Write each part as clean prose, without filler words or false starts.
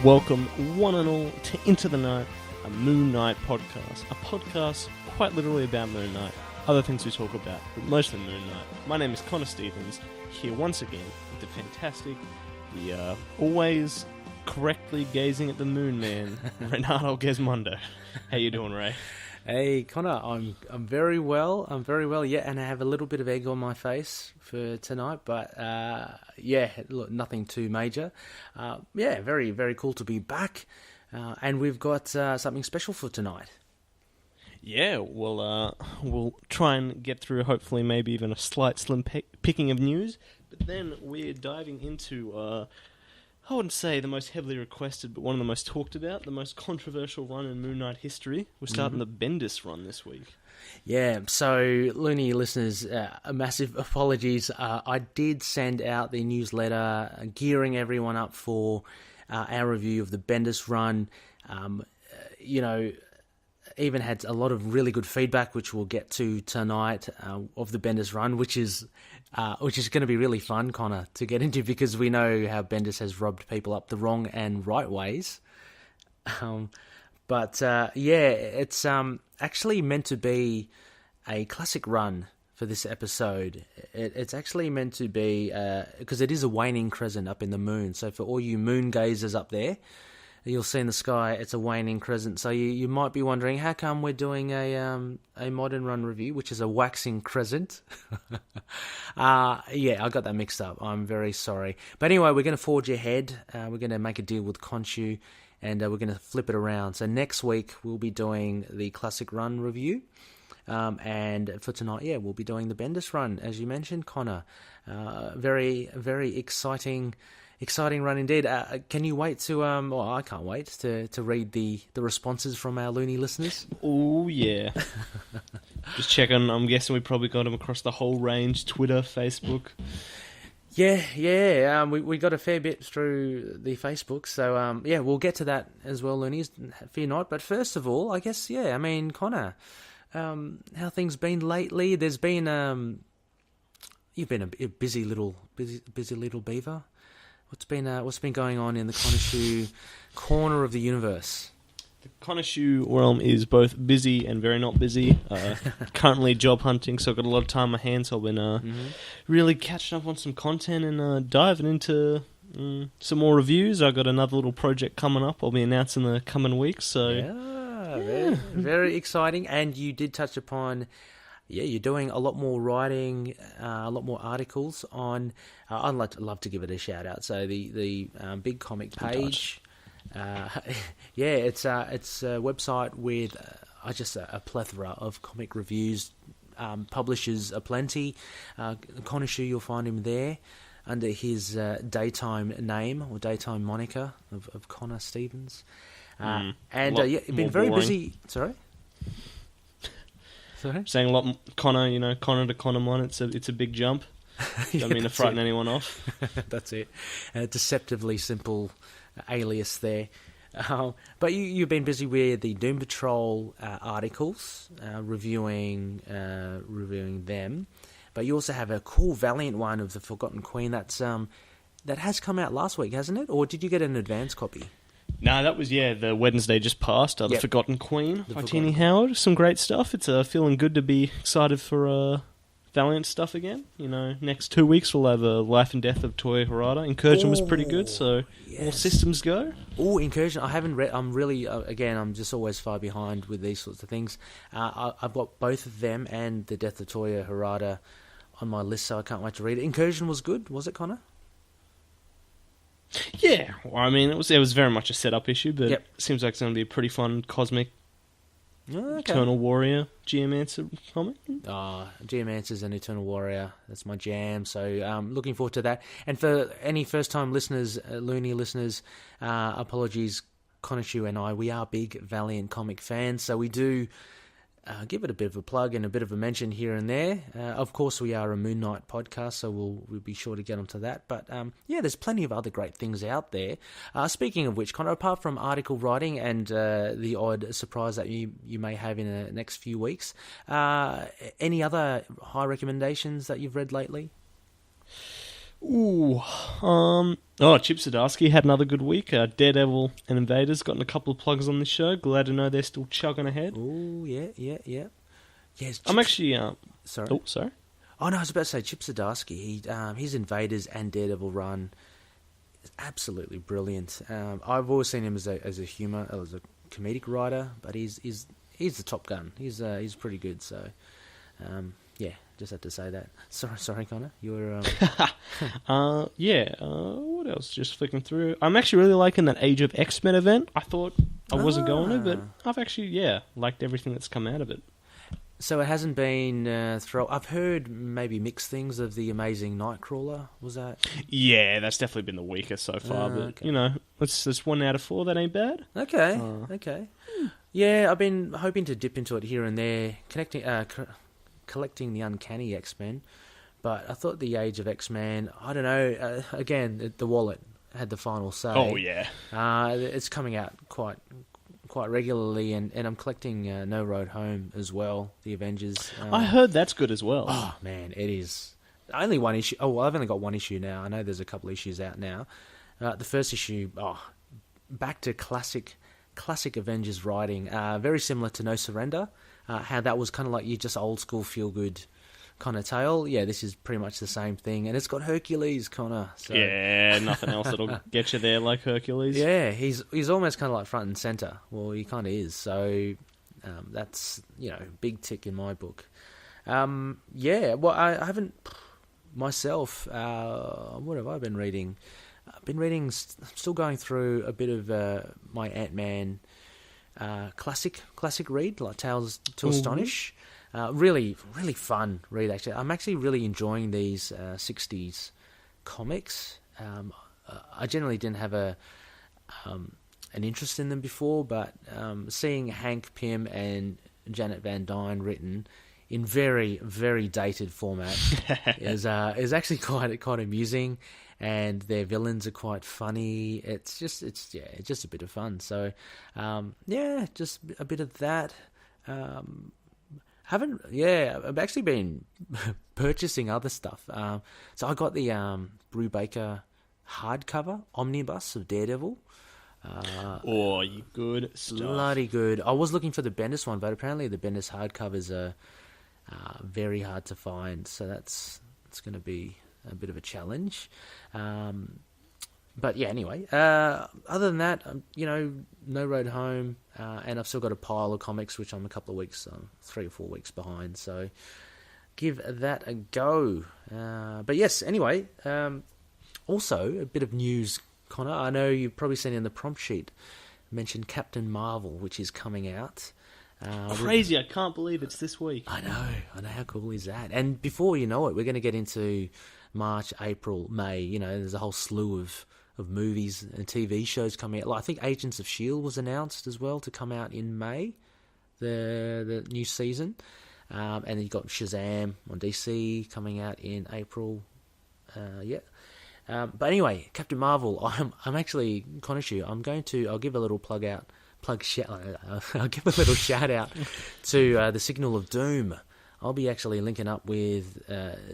Welcome, one and all, to Into the Night, a Moon Knight podcast. A podcast quite literally about Moon Knight. Other things we talk about, but mostly Moon Knight. My name is Connor Stevens, here once again with the fantastic, the always correctly gazing at the moon man, Renato Gesmondo. How you doing, Ray? Hey Connor, I'm very well. Yeah, and I have a little bit of egg on my face for tonight, but look, nothing too major. Very very cool to be back, and we've got something special for tonight. Yeah, we'll try and get through, hopefully, maybe even a slight slim picking of news, but then we're diving into I wouldn't say the most heavily requested, but one of the most talked about, the most controversial run in Moon Knight history. We're starting the Bendis run this week. Yeah, so Looney listeners, massive apologies. I did send out the newsletter gearing everyone up for our review of the Bendis run. Even had a lot of really good feedback, which we'll get to tonight, of the Bendis run, which is going to be really fun, Connor, to get into, because we know how Bendis has rubbed people up the wrong and right ways. It's actually meant to be a classic run for this episode. It's actually meant to be, because it is a waning crescent up in the moon. So for all you moon gazers up there, you'll see in the sky it's a waning crescent. So you might be wondering, how come we're doing a modern run review, which is a waxing crescent? I got that mixed up. I'm very sorry. But anyway, we're going to forge ahead. We're going to make a deal with Khonshu, and we're going to flip it around. So next week we'll be doing the classic run review. And for tonight, we'll be doing the Bendis run, as you mentioned, Connor. Very, very exciting run indeed. Can you wait to I can't wait to read the responses from our loony listeners. Oh yeah. Just checking, I'm guessing we probably got them across the whole range: Twitter, Facebook. Yeah. We got a fair bit through the Facebook, so we'll get to that as well, loonies. Fear not. But first of all, I guess Connor, how things been lately? There's been you've been a busy little beaver. What's been going on in the Khonshu corner of the universe? The Khonshu realm is both busy and very not busy. Currently job hunting, so I've got a lot of time on my hands. So I've been really catching up on some content and diving into some more reviews. I've got another little project coming up I'll be announcing in the coming weeks. So very, very exciting. And you did touch upon... you're doing a lot more writing, a lot more articles on... I'd love to give it a shout out. So the Big Comic page, it's a website with just a plethora of comic reviews. Publishers aplenty. Khonshu, you'll find him there under his daytime name or daytime moniker of Connor Stevens. You've been very busy. Sorry. Saying a lot, Connor, Connor to Connormon, it's a big jump. Don't mean to frighten anyone off. That's it. Deceptively simple alias there. But you've been busy with the Doom Patrol articles, reviewing them. But you also have a cool Valiant one of the Forgotten Queen that has come out last week, hasn't it? Or did you get an advance copy? No, that was, the Wednesday just passed. The Forgotten Queen by Tini Howard. Some great stuff. It's feeling good to be excited for Valiant stuff again. Next 2 weeks we'll have a Life and Death of Toya Harada. Incursion was pretty good, so all systems go. Oh, Incursion, I haven't read. I'm really, I'm just always far behind with these sorts of things. I've got both of them and the Death of Toya Harada on my list, so I can't wait to read it. Incursion was good, was it, Connor? Yeah, it was very much a setup issue, but it seems like it's going to be a pretty fun cosmic Eternal Warrior Geomancer comic. Geomancer's an Eternal Warrior. That's my jam, so looking forward to that. And for any first-time listeners, loony listeners, apologies, Khonshu and I, we are big Valiant comic fans, so we do... give it a bit of a plug and a bit of a mention here and there. Of course, we are a Moon Knight podcast, so we'll be sure to get onto that. But there's plenty of other great things out there. Speaking of which, Connor, apart from article writing and the odd surprise that you may have in the next few weeks, any other high recommendations that you've read lately? Ooh, Chip Zdarsky had another good week. Daredevil and Invaders gotten a couple of plugs on this show. Glad to know they're still chugging ahead. Oh, yeah. Yes, I'm actually... Sorry? Oh, sorry? Oh, no, I was about to say Chip Zdarsky. His Invaders and Daredevil run is absolutely brilliant. I've always seen him as a comedic writer, but he's the top gun. He's pretty good, so... yeah, just had to say that. Sorry, Connor. You're what else? Just flicking through. I'm actually really liking that Age of X-Men event. I thought I wasn't going to, but I've actually liked everything that's come out of it. So it hasn't been I've heard maybe mixed things of the Amazing Nightcrawler. Was that? Yeah, that's definitely been the weakest so far. But okay. That's 1 out of 4. That ain't bad. Okay. Yeah, I've been hoping to dip into it here and there, collecting the Uncanny X-Men, but I thought the Age of X-Men, I don't know, again, the wallet had the final say. Oh, yeah. It's coming out quite regularly, and I'm collecting No Road Home as well, the Avengers. I heard that's good as well. Oh, man, it is. Only one issue. Oh, well, I've only got one issue now. I know there's a couple issues out now. The first issue, back to classic Avengers writing, very similar to No Surrender. How that was kind of like you just old school feel good kind of tale. Yeah, this is pretty much the same thing, and it's got Hercules, Connor. So. Yeah, nothing else that'll get you there like Hercules. Yeah, he's almost kind of like front and center. Well, he kind of is. So that's big tick in my book. Well, I haven't myself. What have I been reading? I've been reading. Still going through a bit of my Ant-Man. Classic read, like Tales to Astonish. Really, really fun read, actually. I'm actually really enjoying these 60s comics. I generally didn't have an interest in them before, but seeing Hank Pym and Janet Van Dyne written in very, very dated format is actually quite amusing. And their villains are quite funny. It's just a bit of fun. So, just a bit of that. I've actually been purchasing other stuff. So I got the Brubaker hardcover omnibus of Daredevil. You good stuff. Bloody good. I was looking for the Bendis one, but apparently the Bendis hardcovers are very hard to find. So it's going to be a bit of a challenge. But yeah, anyway, other than that, No Road Home, and I've still got a pile of comics, which I'm a couple of weeks, 3 or 4 weeks behind, so give that a go. But yes, anyway, also a bit of news, Connor. I know you've probably seen in the prompt sheet mentioned Captain Marvel, which is coming out. Crazy, I can't believe it's this week. I know, how cool is that? And before you know it, we're going to get into March, April, May. There's a whole slew of movies and TV shows coming out. Like, I think Agents of S.H.I.E.L.D. was announced as well to come out in May, the new season. And then you've got Shazam on DC coming out in April. But anyway, Captain Marvel, I'm actually, Khonshu, I'll give a little I'll give a little shout out to the Signal of Doom. I'll be actually linking up with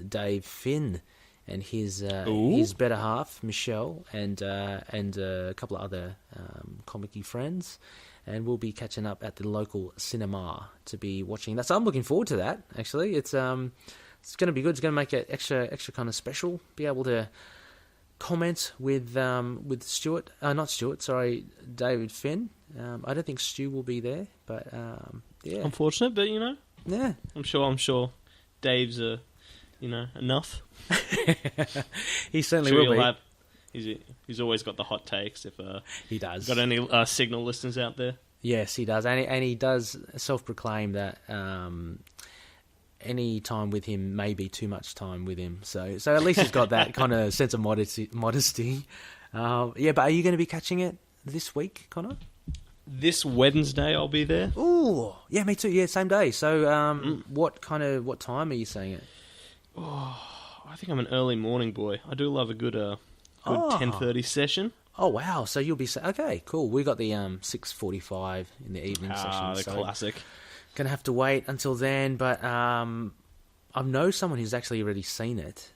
Dave Finn and his better half, Michelle, and a couple of other comic-y friends, and we'll be catching up at the local cinema to be watching that. So I'm looking forward to that. Actually, it's going to be good. It's going to make it extra kind of special. Be able to comment with David Finn. I don't think Stu will be there, but yeah. Unfortunate, but yeah. I'm sure Dave's enough. He certainly will be. He's always got the hot takes. If he does. Got any Signal listeners out there? Yes, he does, and he does self-proclaim that any time with him may be too much time with him. So at least he's got that kind of sense of modesty. But are you going to be catching it this week, Connor? This Wednesday I'll be there. Ooh, yeah, me too. Yeah, same day. So what time are you saying it? Oh, I think I'm an early morning boy. I do love a good 10:30 session. Oh wow! So you'll be okay. Cool. We got the 6:45 in the evening session. The classic. Gonna have to wait until then, but I know someone who's actually already seen it.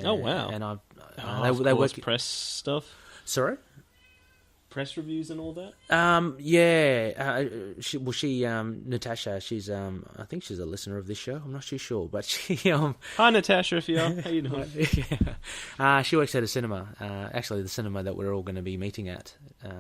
Oh wow! And Of they course, work. press stuff, Sorry. press reviews, and all that. Natasha, she's I think she's a listener of this show. I'm not too sure, but she Hi, Natasha. If you are, how you doing? she works at a cinema. Actually, the cinema that we're all going to be meeting at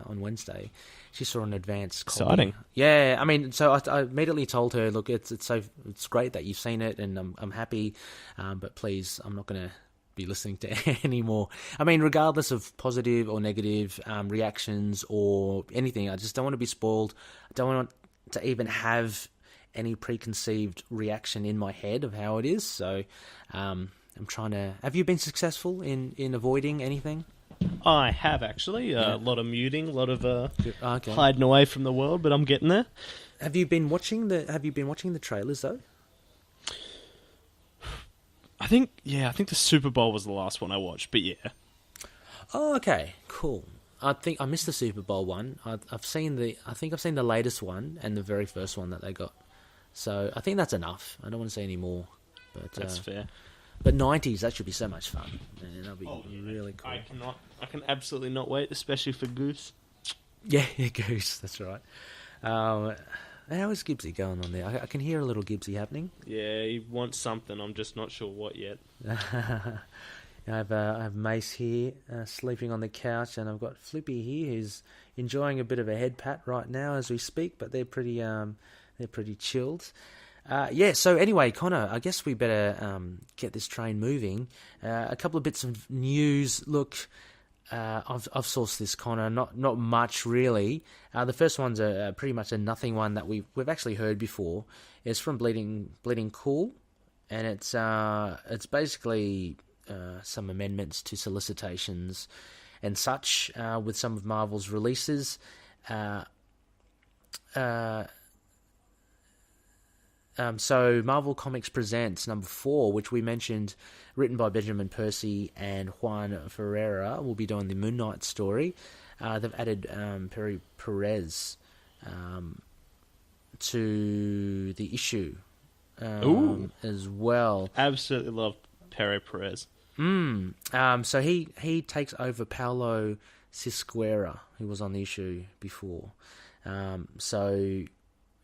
on Wednesday. She saw an advanced copy. Exciting. Yeah, I mean, so I immediately told her, look, it's great that you've seen it, and I'm happy, but please, I'm not going to be listening to any more. I mean, regardless of positive or negative reactions or anything, I just don't want to be spoiled. I don't want to even have any preconceived reaction in my head of how it is. So I'm trying to... Have you been successful in avoiding anything? I have actually a lot of muting, a lot of Okay. hiding away from the world, but I'm getting there. Have you been watching the trailers though? I think the Super Bowl was the last one I watched, but yeah. Oh, okay, cool. I think I missed the Super Bowl one. I've seen the latest one and the very first one that they got. So I think that's enough. I don't want to say any more. But That's fair. But 90s, that should be so much fun. Man, that'll be really cool. I can absolutely not wait, especially for Goose. Yeah, Goose. That's right. How is Gibbsy going on there? I can hear a little Gibbsy happening. Yeah, he wants something. I'm just not sure what yet. I have Mace here sleeping on the couch, and I've got Flippy here who's enjoying a bit of a head pat right now as we speak. But they're pretty chilled. So anyway, Connor, I guess we better get this train moving. A couple of bits of news. Look, I've sourced this, Connor. Not much really. The first one's pretty much a nothing one that we've actually heard before. It's from Bleeding Cool, and it's basically some amendments to solicitations and such with some of Marvel's releases. So Marvel Comics Presents number 4, which we mentioned, written by Benjamin Percy and Juan Ferreira, will be doing the Moon Knight story. They've added Peri Perez to the issue as well. Absolutely love Pere Perez. So he takes over Paulo Cisquera, who was on the issue before. So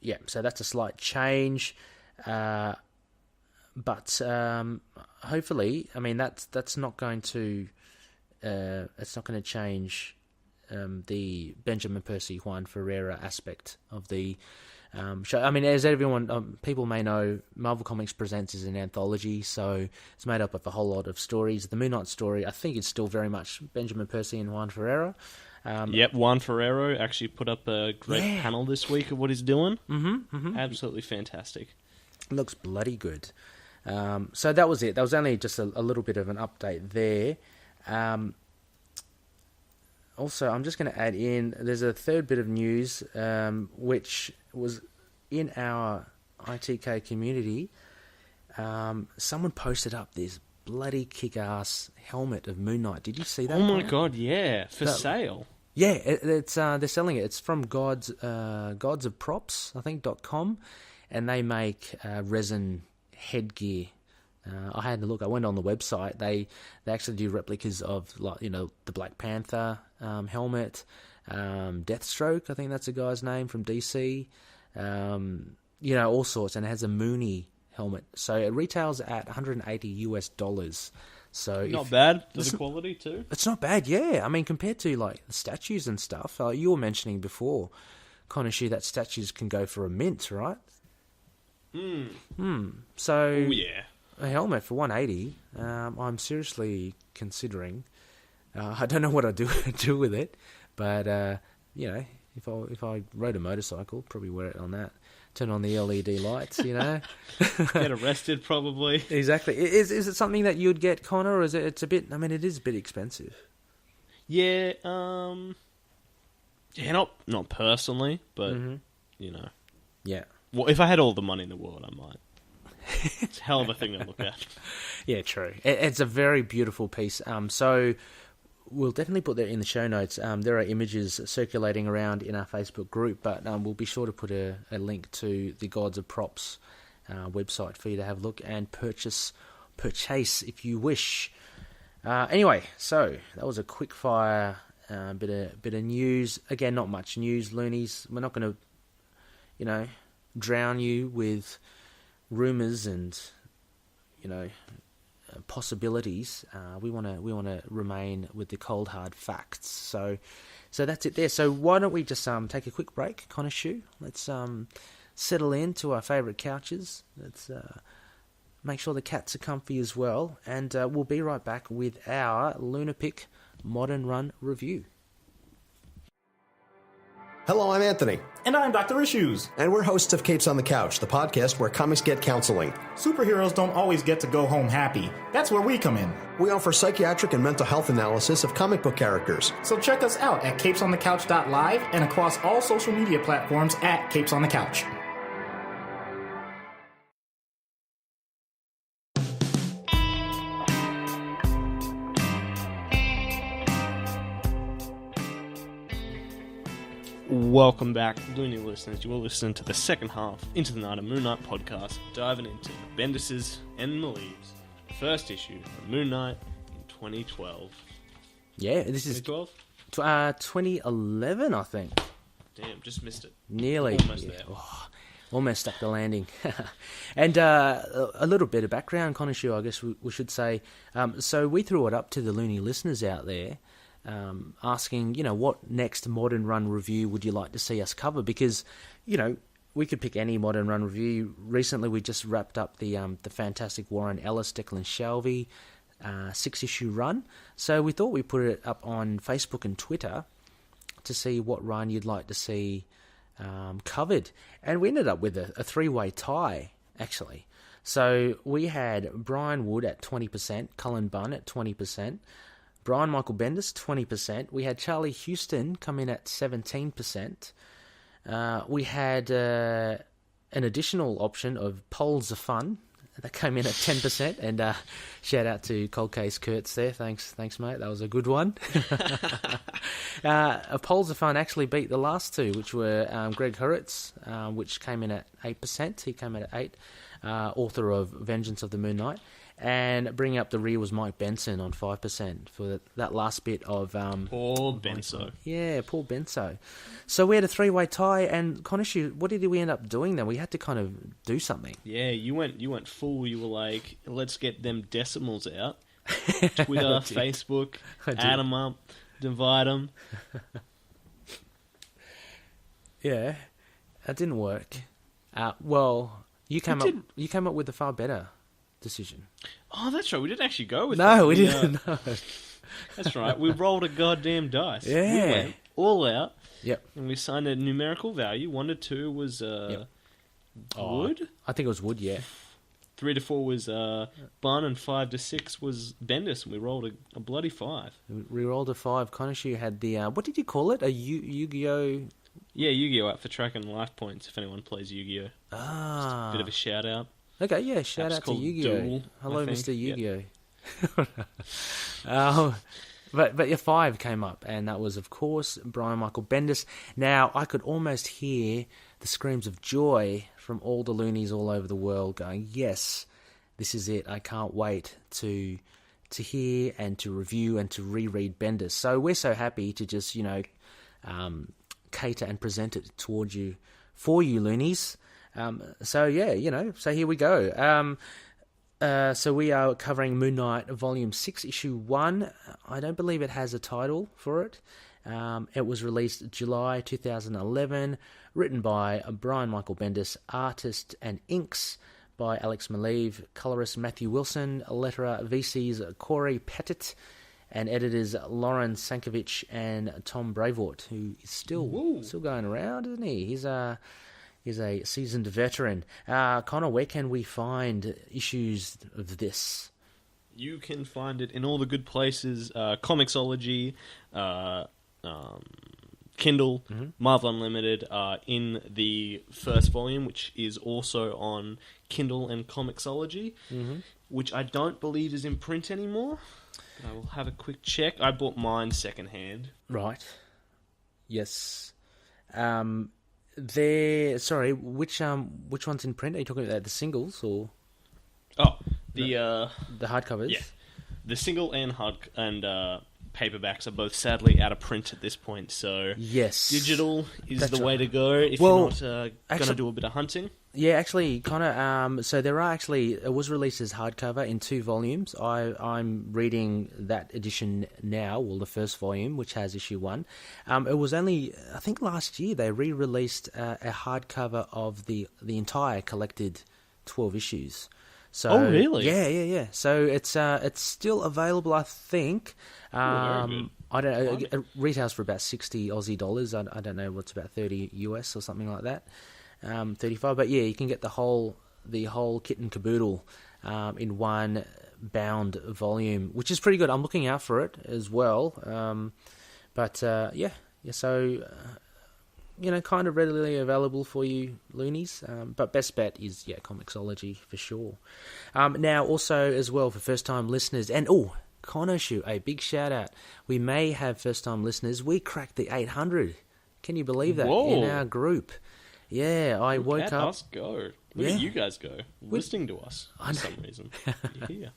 that's a slight change, but hopefully, I mean that's not going to change the Benjamin Percy Juan Ferreira aspect of the show. I mean, as everyone, people may know, Marvel Comics Presents is an anthology, so it's made up of a whole lot of stories. The Moon Knight story, I think, is still very much Benjamin Percy and Juan Ferreira. Juan Ferrero actually put up a great panel this week of what he's doing. Absolutely fantastic. Looks bloody good. So that was it. That was only just a little bit of an update there. Also, I'm just going to add in, there's a third bit of news, which was in our ITK community. Someone posted up this bloody kick-ass helmet of Moon Knight. Did you see that? Oh my god, yeah. For sale. Yeah, it's they're selling it. It's from Gods of Props, I think, .com, and they make resin headgear. I had a look. I went on the website. They actually do replicas of, like, the Black Panther helmet, Deathstroke. I think that's a guy's name from DC. All sorts, and it has a Mooney helmet. So it retails at $180. So not bad for the quality too. It's not bad, yeah. I mean, compared to like the statues and stuff, you were mentioning before, Khonshu, that statues can go for a mint, right? So yeah, a helmet for $180. I'm seriously considering. I don't know what I'd do with it, but if I rode a motorcycle, probably wear it on that. Turn on the LED lights, Get arrested, probably. Exactly. Is it something that you'd get, Connor, or is it? It's a bit. I mean, it is a bit expensive. Yeah. Not personally, but Yeah. Well, if I had all the money in the world, I might. It's a hell of a thing to look at. Yeah, true. It's a very beautiful piece. So we'll definitely put that in the show notes. There are images circulating around in our Facebook group, but we'll be sure to put a link to the Gods of Props website for you to have a look and purchase if you wish. Anyway, so that was a quick fire bit of news. Again, not much news, loonies. We're not going to, drown you with rumours and, possibilities. We want to remain with the cold hard facts. So that's it there. So why don't we just take a quick break, Khonshu? Let's settle into our favourite couches. Let's make sure the cats are comfy as well, and we'll be right back with our LUNAR-PICK Modern Run review. Hello, I'm Anthony. And I'm Dr. Issues. And we're hosts of Capes on the Couch, the podcast where comics get counseling. Superheroes don't always get to go home happy. That's where we come in. We offer psychiatric and mental health analysis of comic book characters. So check us out at capesonthecouch.live and across all social media platforms at Capes on the Couch. Welcome back, Looney listeners. You will listen to the second half Into the Night of Moon Knight podcast, diving into Bendis's and Maleev's first issue of Moon Knight in 2012. Yeah, this is 2012? 2011, I think. Damn, just missed it. Nearly. Almost there. Oh, almost stuck the landing. And a little bit of background, Khonshu, I guess we should say. So we threw it up to the Looney listeners out there, asking, what next Modern Run review would you like to see us cover? Because, we could pick any Modern Run review. Recently, we just wrapped up the fantastic Warren Ellis, Declan Shalvey 6-issue run. So we thought we'd put it up on Facebook and Twitter to see what run you'd like to see covered. And we ended up with a 3-way tie, actually. So we had Brian Wood at 20%, Cullen Bunn at 20%, Brian Michael Bendis, 20%. We had Charlie Houston come in at 17%. We had an additional option of Poles of Fun. That came in at 10%. And shout out to Cold Case Kurtz there. Thanks, mate. That was a good one. Poles of Fun actually beat the last two, which were Greg Hurwitz, which came in at 8%. He came in at 8%. Author of Vengeance of the Moon Knight. And bringing up the rear was Mike Benson on 5% for that last bit of... Poor Benso. Yeah, poor Benso. So we had a 3-way tie, and Khonshu, what did we end up doing then? We had to kind of do something. Yeah, you went full. You were like, let's get them decimals out. Twitter, Facebook, add them up, divide them. Yeah, that didn't work. Well, you came up with a far better decision. Oh, that's right. We didn't actually go with that. No, we didn't. No. That's right. We rolled a goddamn dice. Yeah. We went all out. Yep. And we assigned a numerical value. 1 to 2 was Wood. I think it was Wood, yeah. 3 to 4 was Bunn, and 5 to 6 was Bendis, and we rolled a bloody 5. We rolled a 5. Khonshu had the... what did you call it? A Yu-Gi-Oh... Yeah, Yu-Gi-Oh! Out for tracking life points if anyone plays Yu-Gi-Oh! Ah. Just a bit of a shout-out. Okay, yeah, shout out to Yu-Gi-Oh! Duel, hello, Mr. Yu-Gi-Oh! But your 5 came up, and that was, of course, Brian Michael Bendis. Now, I could almost hear the screams of joy from all the loonies all over the world going, yes, this is it. I can't wait to hear and to review and to reread Bendis. So we're so happy to just, cater and present it towards you, for you loonies. So here we go. So we are covering Moon Knight Volume 6, Issue 1. I don't believe it has a title for it. It was released July 2011, written by Brian Michael Bendis, artist and inks by Alex Maleev, colorist Matthew Wilson, letterer VC's Corey Pettit, and editors Lauren Sankovic and Tom Brevoort, who is still going around, isn't he? He's a seasoned veteran. Connor, where can we find issues of this? You can find it in all the good places. Comixology, Kindle, Marvel Unlimited, in the first volume, which is also on Kindle and Comixology, which I don't believe is in print anymore. I will have a quick check. I bought mine secondhand. Right. Yes. Sorry, which one's in print? Are you talking about the singles or? Oh, the hardcovers? Yeah. the single and paperbacks are both sadly out of print at this point, so yes, digital is that's the way right. to go if Well, you're not going actually- to do a bit of hunting. Yeah, actually, Connor. So there are it was released as hardcover in 2 volumes. I'm reading that edition now, well, the first volume, which has issue 1. It was only, I think, last year they re-released a hardcover of the entire collected 12 issues. So, Oh, really? Yeah. So it's still available, I think. Very good. I don't know. It retails for about 60 Aussie dollars. I don't know what's about 30 US or something like that. 35, but yeah, you can get the whole kit and caboodle in one bound volume, which is pretty good. I'm looking out for it as well. So kind of readily available for you loonies. But best bet is Comixology for sure. Now also as well for first time listeners, and Khonshu, a big shout out. We may have first time listeners. We cracked the 800. Can you believe that? Whoa. In our group? Yeah, I woke Let up. us go. Look at you guys go. Listening to us for some reason. You're here.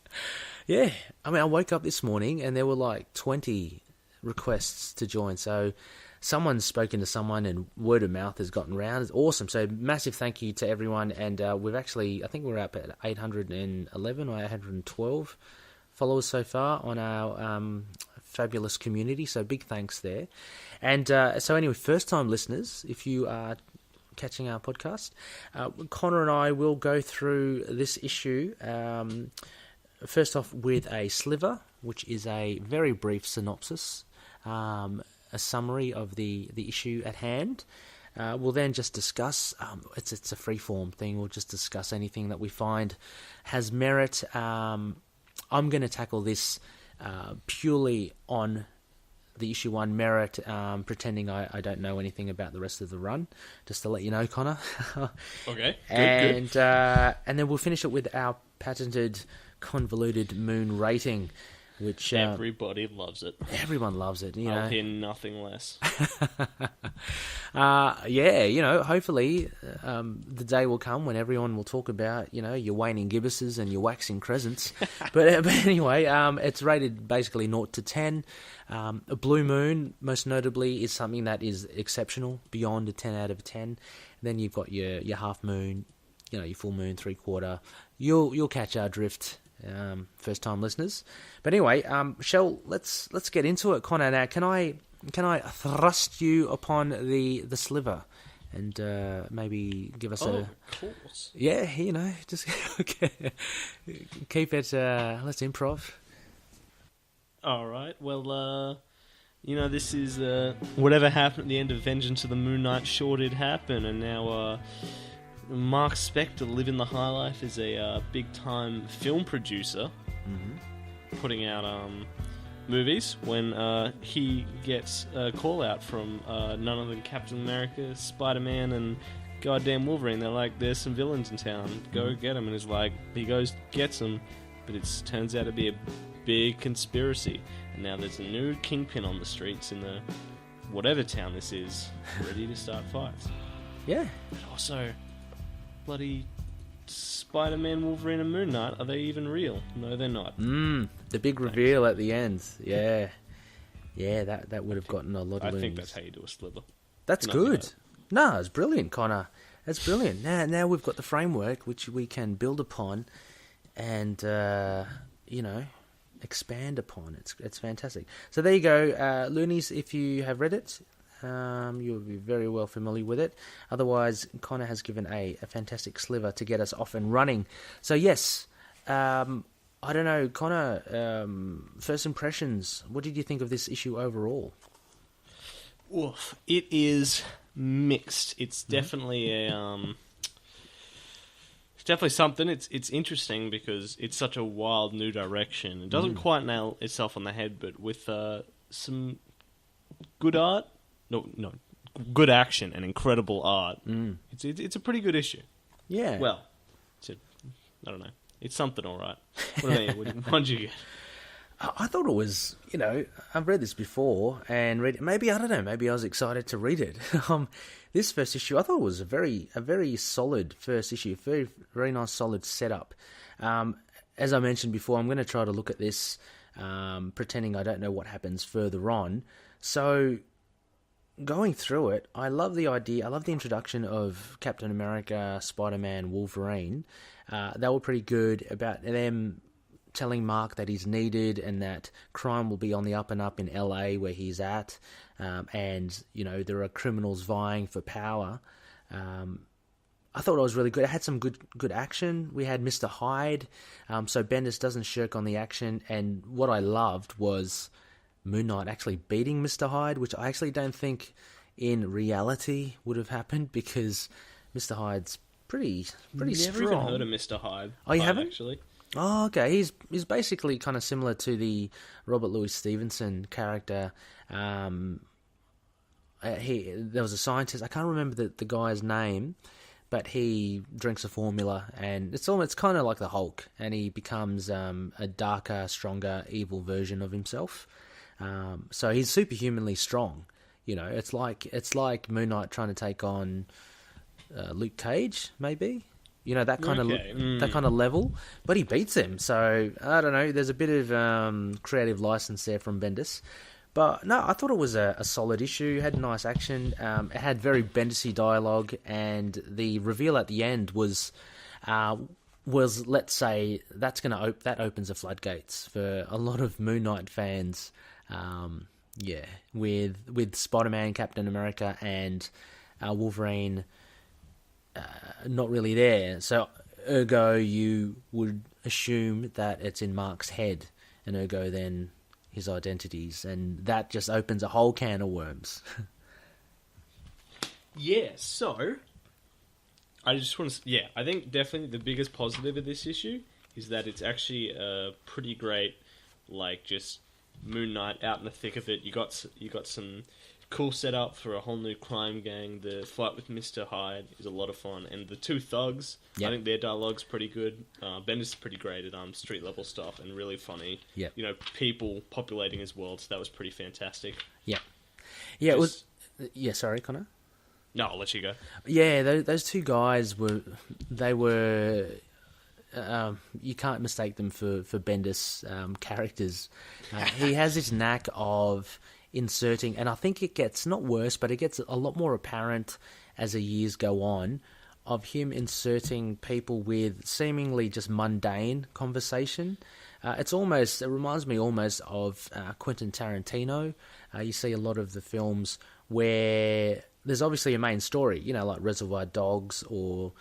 Yeah, I mean, I woke up this morning and there were like 20 requests to join. So someone's spoken to someone and word of mouth has gotten round. It's awesome. So massive thank you to everyone. And we've actually, I think we're up at 811 or 812 followers so far on our fabulous community. So big thanks there. And so anyway, first time listeners, if you are catching our podcast, Connor and I will go through this issue first off with a sliver, which is a very brief synopsis, a summary of the issue at hand. We'll then just discuss, it's a free-form thing, we'll just discuss anything that we find has merit. I'm going to tackle this purely on the issue 1 merit, pretending I don't know anything about the rest of the run, just to let you know, Connor. Okay, good. Good. And then we'll finish it with our patented convoluted moon rating, which Everybody loves it. everyone loves it. I'll hear nothing less. Hopefully the day will come when everyone will talk about, your waning gibbuses and your waxing crescents. but anyway, it's rated basically 0 to 10. A blue moon, most notably, is something that is exceptional, beyond a 10 out of 10. Then you've got your half moon, your full moon, 3/4. You'll catch our drift, first time listeners. But anyway, let's get into it, Connor. Now, can I thrust you upon the sliver and maybe give us Of course. just okay. Keep it. Let's improv. All right. Well, this is whatever happened at the end of Vengeance of the Moon Knight sure did happen, and now Mark Spectre, living the high life, is a big-time film producer, putting out movies when he gets a call-out from none other than Captain America, Spider-Man, and goddamn Wolverine. They're like, there's some villains in town, go get them. And he's like, he goes, gets them, but it turns out to be a big conspiracy. And now there's a new kingpin on the streets in the whatever town this is, ready to start fights. Yeah. And also, bloody Spider-Man, Wolverine, and Moon Knight, are they even real? No, they're not. The big reveal at the end. Yeah. Yeah, that would have gotten a lot of I think loonies. that's how you do a slither. That's Nothing good. else. No, it's brilliant, Connor. That's brilliant. Now we've got the framework which we can build upon and, expand upon. It's fantastic. So there you go. Loonies, if you have read it, you'll be very well familiar with it. Otherwise, Connor has given a fantastic sliver to get us off and running. So yes, I don't know, Connor, first impressions, what did you think of this issue overall? Oof. It is mixed. It's definitely it's definitely something. It's interesting because it's such a wild new direction. It doesn't quite nail itself on the head, but with some good art, good action and incredible art. It's a pretty good issue. Yeah. Well, I don't know. It's something, all right. What about you? What did you get? I thought it was, I've read this before and maybe I was excited to read it. This first issue, I thought it was a very solid first issue, very, very nice solid setup. As I mentioned before, I'm going to try to look at this pretending I don't know what happens further on. So going through it, I love the idea. I love the introduction of Captain America, Spider-Man, Wolverine. They were pretty good about them telling Mark that he's needed and that crime will be on the up and up in LA where he's at, and there are criminals vying for power. I thought it was really good. It had some good action. We had Mr. Hyde, so Bendis doesn't shirk on the action. And what I loved was Moon Knight actually beating Mr. Hyde, which I actually don't think in reality would have happened, because Mr. Hyde's pretty strong. Never even heard of Mr. Hyde. Oh, you haven't? Actually. Oh, okay. He's basically kind of similar to the Robert Louis Stevenson character. There was a scientist. I can't remember the guy's name, but he drinks a formula, and it's kind of like the Hulk, and he becomes a darker, stronger, evil version of himself. So he's superhumanly strong. It's like Moon Knight trying to take on Luke Cage, maybe. That kind of level, but he beats him. So I don't know. There's a bit of creative license there from Bendis, but no, I thought it was a solid issue. It had nice action. It had very Bendis-y dialogue, and the reveal at the end was let's say that opens the floodgates for a lot of Moon Knight fans. With Spider-Man, Captain America, and Wolverine not really there. So ergo you would assume that it's in Mark's head, and ergo then his identities, and that just opens a whole can of worms. Yeah, so I just want to... I think definitely the biggest positive of this issue is that it's actually a pretty great, just Moon Knight out in the thick of it. You got some cool setup for a whole new crime gang. The fight with Mr. Hyde is a lot of fun, and the two thugs, I think their dialogue's pretty good. Bendis is pretty great at street level stuff and really funny. Yeah, people populating his world, so that was pretty fantastic. Yeah, it was. Yeah, sorry, Connor. No, I'll let you go. Yeah, those two guys were. You can't mistake them for Bendis characters. He has this knack of inserting, and I think it gets not worse, but it gets a lot more apparent as the years go on, of him inserting people with seemingly just mundane conversation. It reminds me almost of Quentin Tarantino. You see a lot of the films where there's obviously a main story, like Reservoir Dogs or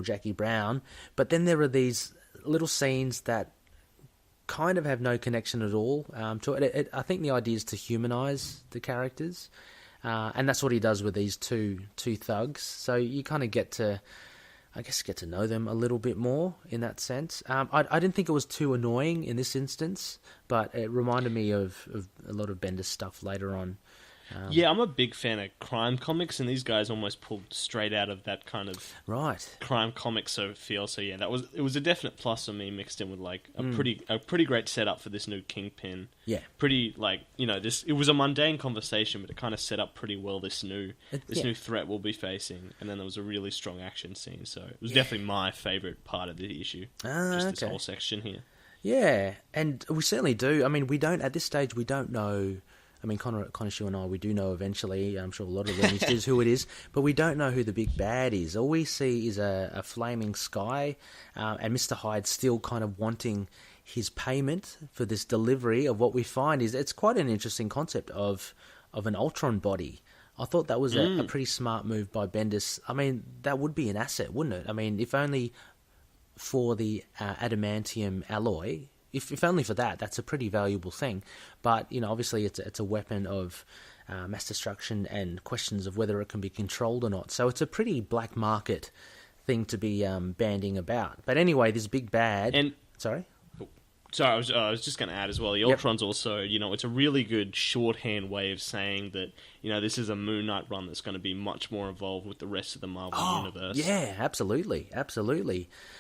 Jackie Brown, but then there are these little scenes that kind of have no connection at all to it. I think the idea is to humanize the characters, and that's what he does with these two thugs. So you kind of get to know them a little bit more in that sense. I didn't think it was too annoying in this instance, but it reminded me of a lot of Bendis stuff later on. I'm a big fan of crime comics, and these guys almost pulled straight out of that kind of crime comic feel. So yeah, it was a definite plus for me, mixed in with a pretty great setup for this new Kingpin. Yeah, pretty it was a mundane conversation, but it kind of set up pretty well this new threat we'll be facing, and then there was a really strong action scene. So it was definitely my favorite part of the issue. This whole section here. Yeah, and we certainly do. I mean, at this stage we don't know. I mean, Khonshu and I, we do know eventually, I'm sure a lot of them is who it is, but we don't know who the big bad is. All we see is a flaming sky, and Mr. Hyde still kind of wanting his payment for this delivery of what we find is, it's quite an interesting concept of an Ultron body. I thought that was a pretty smart move by Bendis. I mean, that would be an asset, wouldn't it? I mean, if only for the adamantium alloy... If only for that, that's a pretty valuable thing. But, obviously it's a weapon of mass destruction and questions of whether it can be controlled or not. So it's a pretty black market thing to be banding about. But anyway, this big bad... And Sorry? I was just going to add as well, the Ultron's also, it's a really good shorthand way of saying that, this is a Moon Knight run that's going to be much more involved with the rest of the Marvel universe. Yeah, absolutely.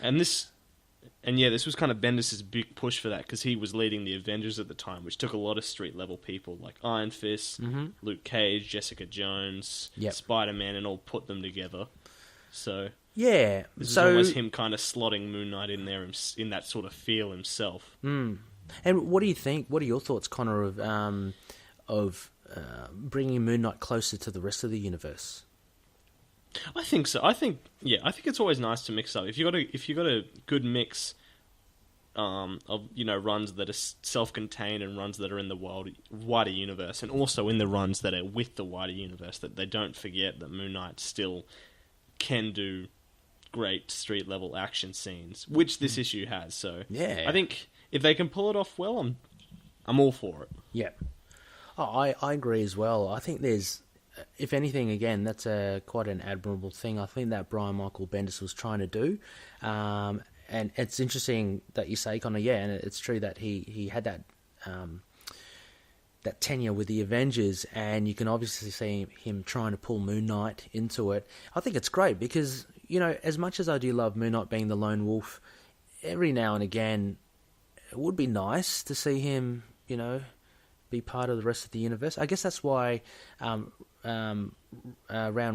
And this was kind of Bendis' big push for that, because he was leading the Avengers at the time, which took a lot of street-level people like Iron Fist, Luke Cage, Jessica Jones, Spider-Man, and all put them together. So this is almost him kind of slotting Moon Knight in there in that sort of feel himself. And what do you think? What are your thoughts, Connor, of bringing Moon Knight closer to the rest of the universe? I think so. I think it's always nice to mix up. If you got a good mix of runs that are self-contained and runs that are in the wider universe, and also in the runs that are with the wider universe, that they don't forget that Moon Knight still can do great street level action scenes, which this issue has. So yeah, I think if they can pull it off well, I'm all for it. Yeah, I agree as well. I think there's, if anything, again, that's quite an admirable thing. I think that Brian Michael Bendis was trying to do. And it's interesting that you say, Connor, yeah, and it's true that he had that that tenure with the Avengers, and you can obviously see him trying to pull Moon Knight into it. I think it's great because, as much as I do love Moon Knight being the lone wolf, every now and again, it would be nice to see him, be part of the rest of the universe. I guess that's why Round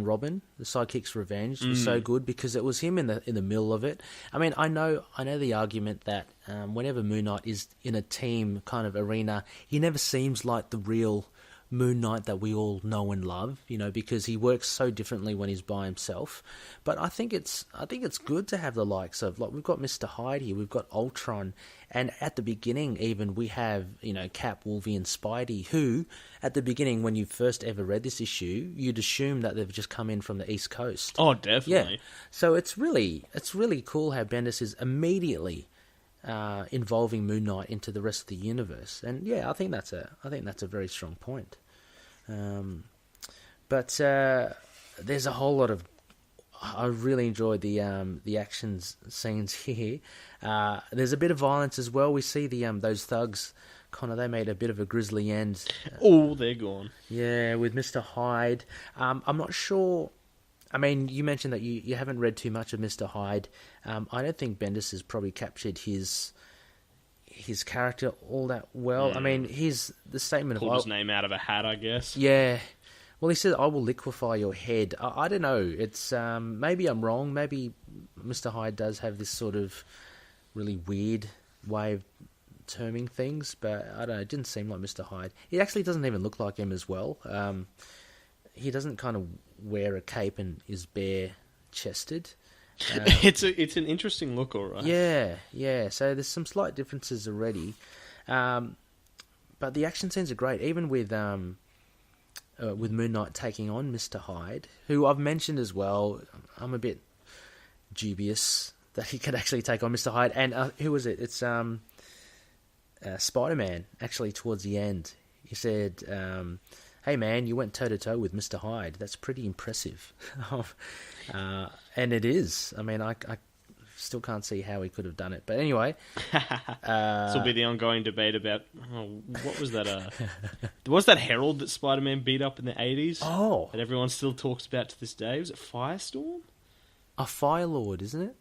Robin, the Sidekick's Revenge, was so good, because it was him in the middle of it. I mean, I know the argument that whenever Moon Knight is in a team kind of arena, he never seems like the real Moon Knight that we all know and love, because he works so differently when he's by himself. But I think it's good to have the likes of, like, we've got Mr. Hyde here, we've got Ultron, and at the beginning even we have, Cap, Wolverine, and Spidey, who at the beginning, when you first ever read this issue, you'd assume that they've just come in from the East Coast. Oh, definitely. Yeah. So it's really cool how Bendis is immediately involving Moon Knight into the rest of the universe, and yeah, I think that's a very strong point. But there's a whole lot of. I really enjoyed the action scenes here. There's a bit of violence as well. We see those thugs. Connor, they made a bit of a grisly end. Oh, they're gone. Yeah, with Mr. Hyde. I'm not sure. I mean, you mentioned that you haven't read too much of Mr. Hyde. I don't think Bendis has probably captured his character all that well. I mean, he's the statement pulled his name out of a hat, I guess. Yeah. Well, he said, "I will liquefy your head." I don't know. It's maybe I'm wrong. Maybe Mr. Hyde does have this sort of really weird way of terming things, but I don't know. It didn't seem like Mr. Hyde. He actually doesn't even look like him as well. He doesn't kind of wear a cape and is bare-chested. It's an interesting look, all right. Yeah. So there's some slight differences already, but the action scenes are great. Even with Moon Knight taking on Mr. Hyde, who I've mentioned as well. I'm a bit dubious that he could actually take on Mr. Hyde. And who was it? It's Spider-Man. Actually, towards the end, he said, "Hey man, you went toe-to-toe with Mr. Hyde. That's pretty impressive." And it is. I mean, I still can't see how he could have done it. But anyway. This will be the ongoing debate about, what was that? Was that Herald that Spider-Man beat up in the 80s? Oh. That everyone still talks about to this day? Was it Firestorm? A Firelord, isn't it?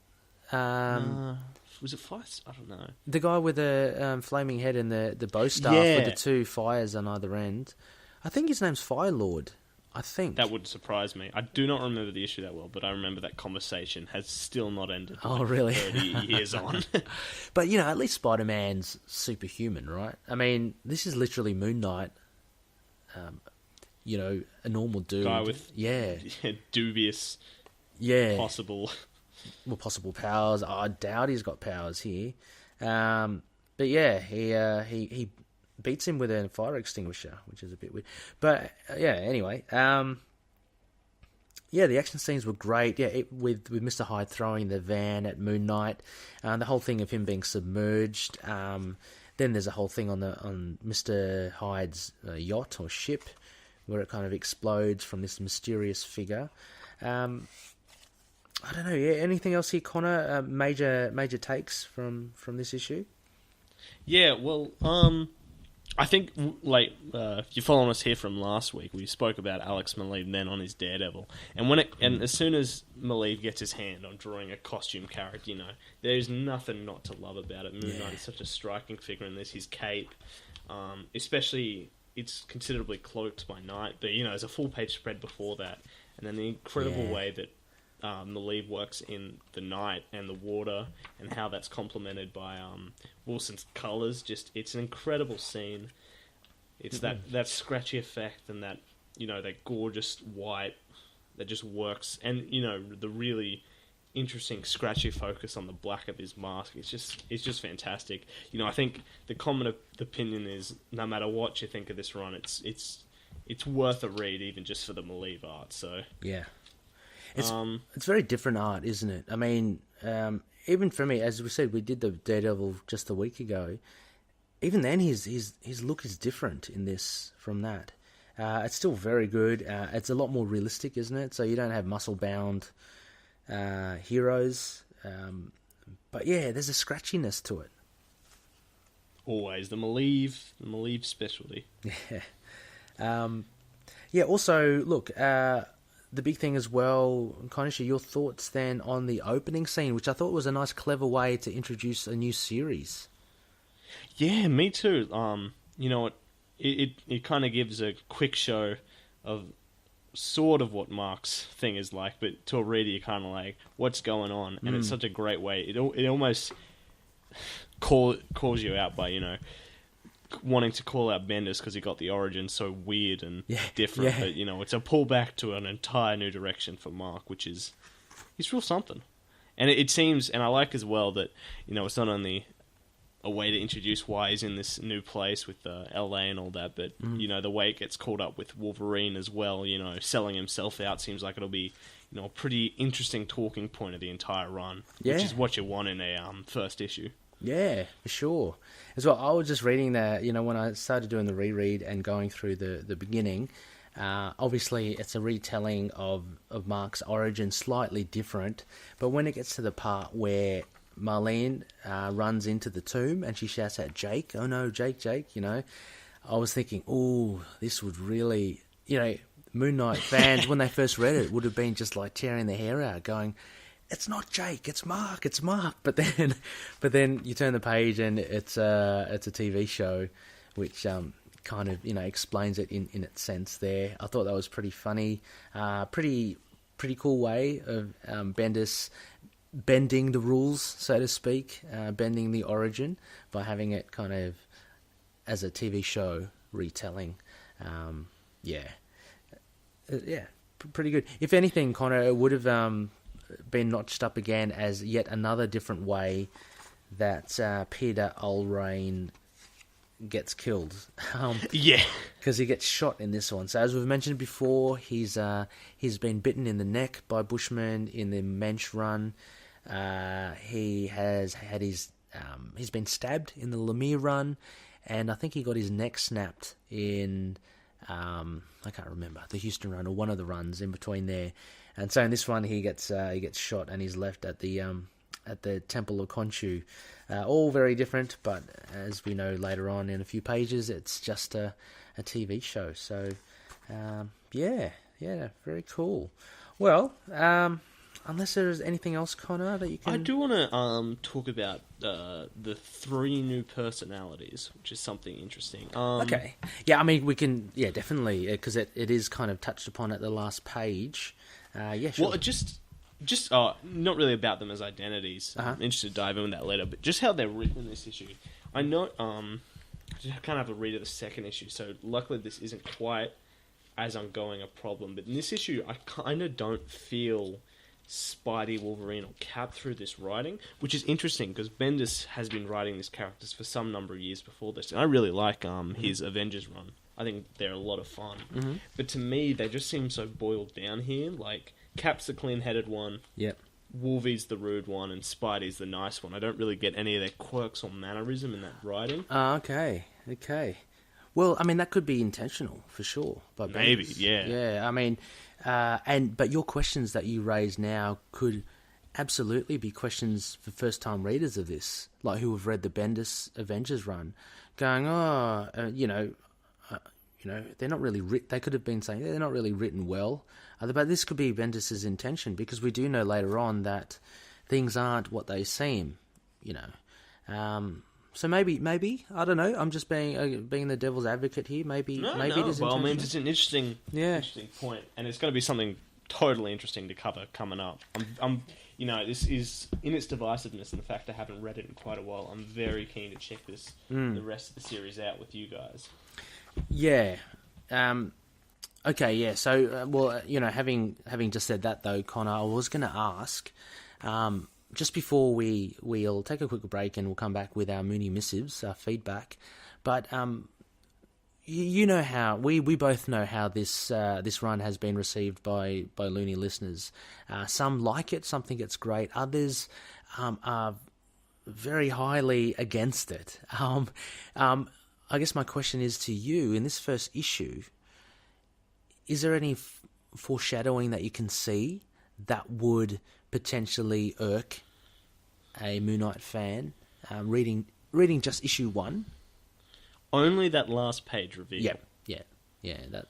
Was it Fire? I don't know. The guy with the flaming head and the bow staff with the two fires on either end. I think his name's Firelord. I think. That would surprise me. I do not remember the issue that well, but I remember that conversation has still not ended. Oh, really? 30 years on. But, at least Spider-Man's superhuman, right? I mean, this is literally Moon Knight, a normal dude. Guy with dubious possible powers. I doubt he's got powers here. But yeah, he beats him with a fire extinguisher, which is a bit weird. But anyway, the action scenes were great. Yeah, with Mr. Hyde throwing the van at Moon Knight, the whole thing of him being submerged. Then there's a whole thing on Mr. Hyde's yacht or ship, where it kind of explodes from this mysterious figure. I don't know. Yeah, anything else here, Connor? Major takes from this issue? Yeah, well, I think, if you're following us here from last week, we spoke about Alex Maleev then on his Daredevil, and as soon as Maleev gets his hand on drawing a costume character, there's nothing not to love about it. Moon Knight is such a striking figure in this. His cape, especially, it's considerably cloaked by night, but there's a full page spread before that, and then the incredible way that Malieve works in the night and the water, and how that's complemented by Wilson's colours. Just, it's an incredible scene. It's that scratchy effect and that, that gorgeous white that just works, and the really interesting scratchy focus on the black of his mask. It's just fantastic. I think the common opinion is, no matter what you think of this run, it's worth a read, even just for the Malieve art. So yeah, it's very different art, isn't it? I mean, even for me, as we said, we did the Daredevil just a week ago. Even then, his look is different in this from that. It's still very good. It's a lot more realistic, isn't it? So you don't have muscle-bound heroes. But yeah, there's a scratchiness to it. Always. The Malieve specialty. Yeah. Yeah, also, look, the big thing as well, Khonshu, your thoughts then on the opening scene, which I thought was a nice, clever way to introduce a new series. Yeah, me too. You know what? It kind of gives a quick show of sort of what Mark's thing is like, but to a reader, you're kind of like, what's going on? And it's such a great way. It almost calls you out by, wanting to call out Bendis because he got the origin so weird and different. Yeah. But, it's a pullback to an entire new direction for Mark, which is, it's real something. And it seems, and I like as well that, it's not only a way to introduce why he's in this new place with LA and all that, but the way it gets caught up with Wolverine as well, selling himself out seems like it'll be a pretty interesting talking point of the entire run, which is what you want in a first issue. Yeah, for sure. As well, I was just reading that, when I started doing the reread and going through the beginning, obviously it's a retelling of Mark's origin, slightly different, but when it gets to the part where Marlene runs into the tomb and she shouts out, Jake, oh no, Jake, I was thinking, oh, this would really, Moon Knight fans, when they first read it, would have been just like tearing their hair out, going, it's not Jake, it's Mark. But then you turn the page and it's a TV show, which kind of, explains it in its sense there. I thought that was pretty funny, pretty cool way of Bendis bending the rules, so to speak, bending the origin by having it kind of as a TV show retelling. Pretty good. If anything, Connor, it would have been notched up again as yet another different way that Peter Ulrain gets killed. Because he gets shot in this one. So as we've mentioned before, he's been bitten in the neck by Bushman in the Mensch run. He has had he's been stabbed in the Lemire run, and I think he got his neck snapped in I can't remember, the Houston run or one of the runs in between there. And so in this one he gets shot and he's left at the Temple of Khonshu. All very different, but as we know later on in a few pages, it's just a TV show. So very cool. Well, unless there's anything else, Connor, that you can... I do want to talk about the 3 new personalities, which is something interesting. Okay. Yeah, I mean, we can... Yeah, definitely, because it is kind of touched upon at the last page. Yeah, sure. Well, just not really about them as identities. I'm interested to dive into that later, but just how they're written in this issue. I know... I kind of have a read of the second issue, so luckily this isn't quite as ongoing a problem. But in this issue, I kind of don't feel Spidey, Wolverine, or Cap through this writing, which is interesting because Bendis has been writing these characters for some number of years before this, and I really like his Avengers run. I think they're a lot of fun. But to me, they just seem so boiled down here. Like, Cap's the clean-headed one, Wolvie's the rude one, and Spidey's the nice one. I don't really get any of their quirks or mannerism in that writing. Okay. Well, I mean, that could be intentional, for sure. But maybe, yeah. Yeah, I mean... but your questions that you raise now could absolutely be questions for first-time readers of this, like who have read the Bendis Avengers run, going, they're not really they could have been saying they're not really written well, but this could be Bendis's intention, because we do know later on that things aren't what they seem, So maybe I don't know. I'm just being the devil's advocate here. Maybe it is. Well, I mean, it's an interesting point, and it's going to be something totally interesting to cover coming up. I'm this is in its divisiveness and the fact I haven't read it in quite a while. I'm very keen to check the rest of the series out with you guys. Yeah. Okay. Yeah. So, having just said that though, Connor, I was going to ask, just before we'll take a quick break and we'll come back with our Mooney missives, our feedback, but you know how we both know how this run has been received by Looney listeners. Some like it, some think it's great. Others are very highly against it. I guess my question is to you, in this first issue, is there any foreshadowing that you can see that would potentially irk a Moon Knight fan reading just issue 1? Only that last page reveal. Yeah.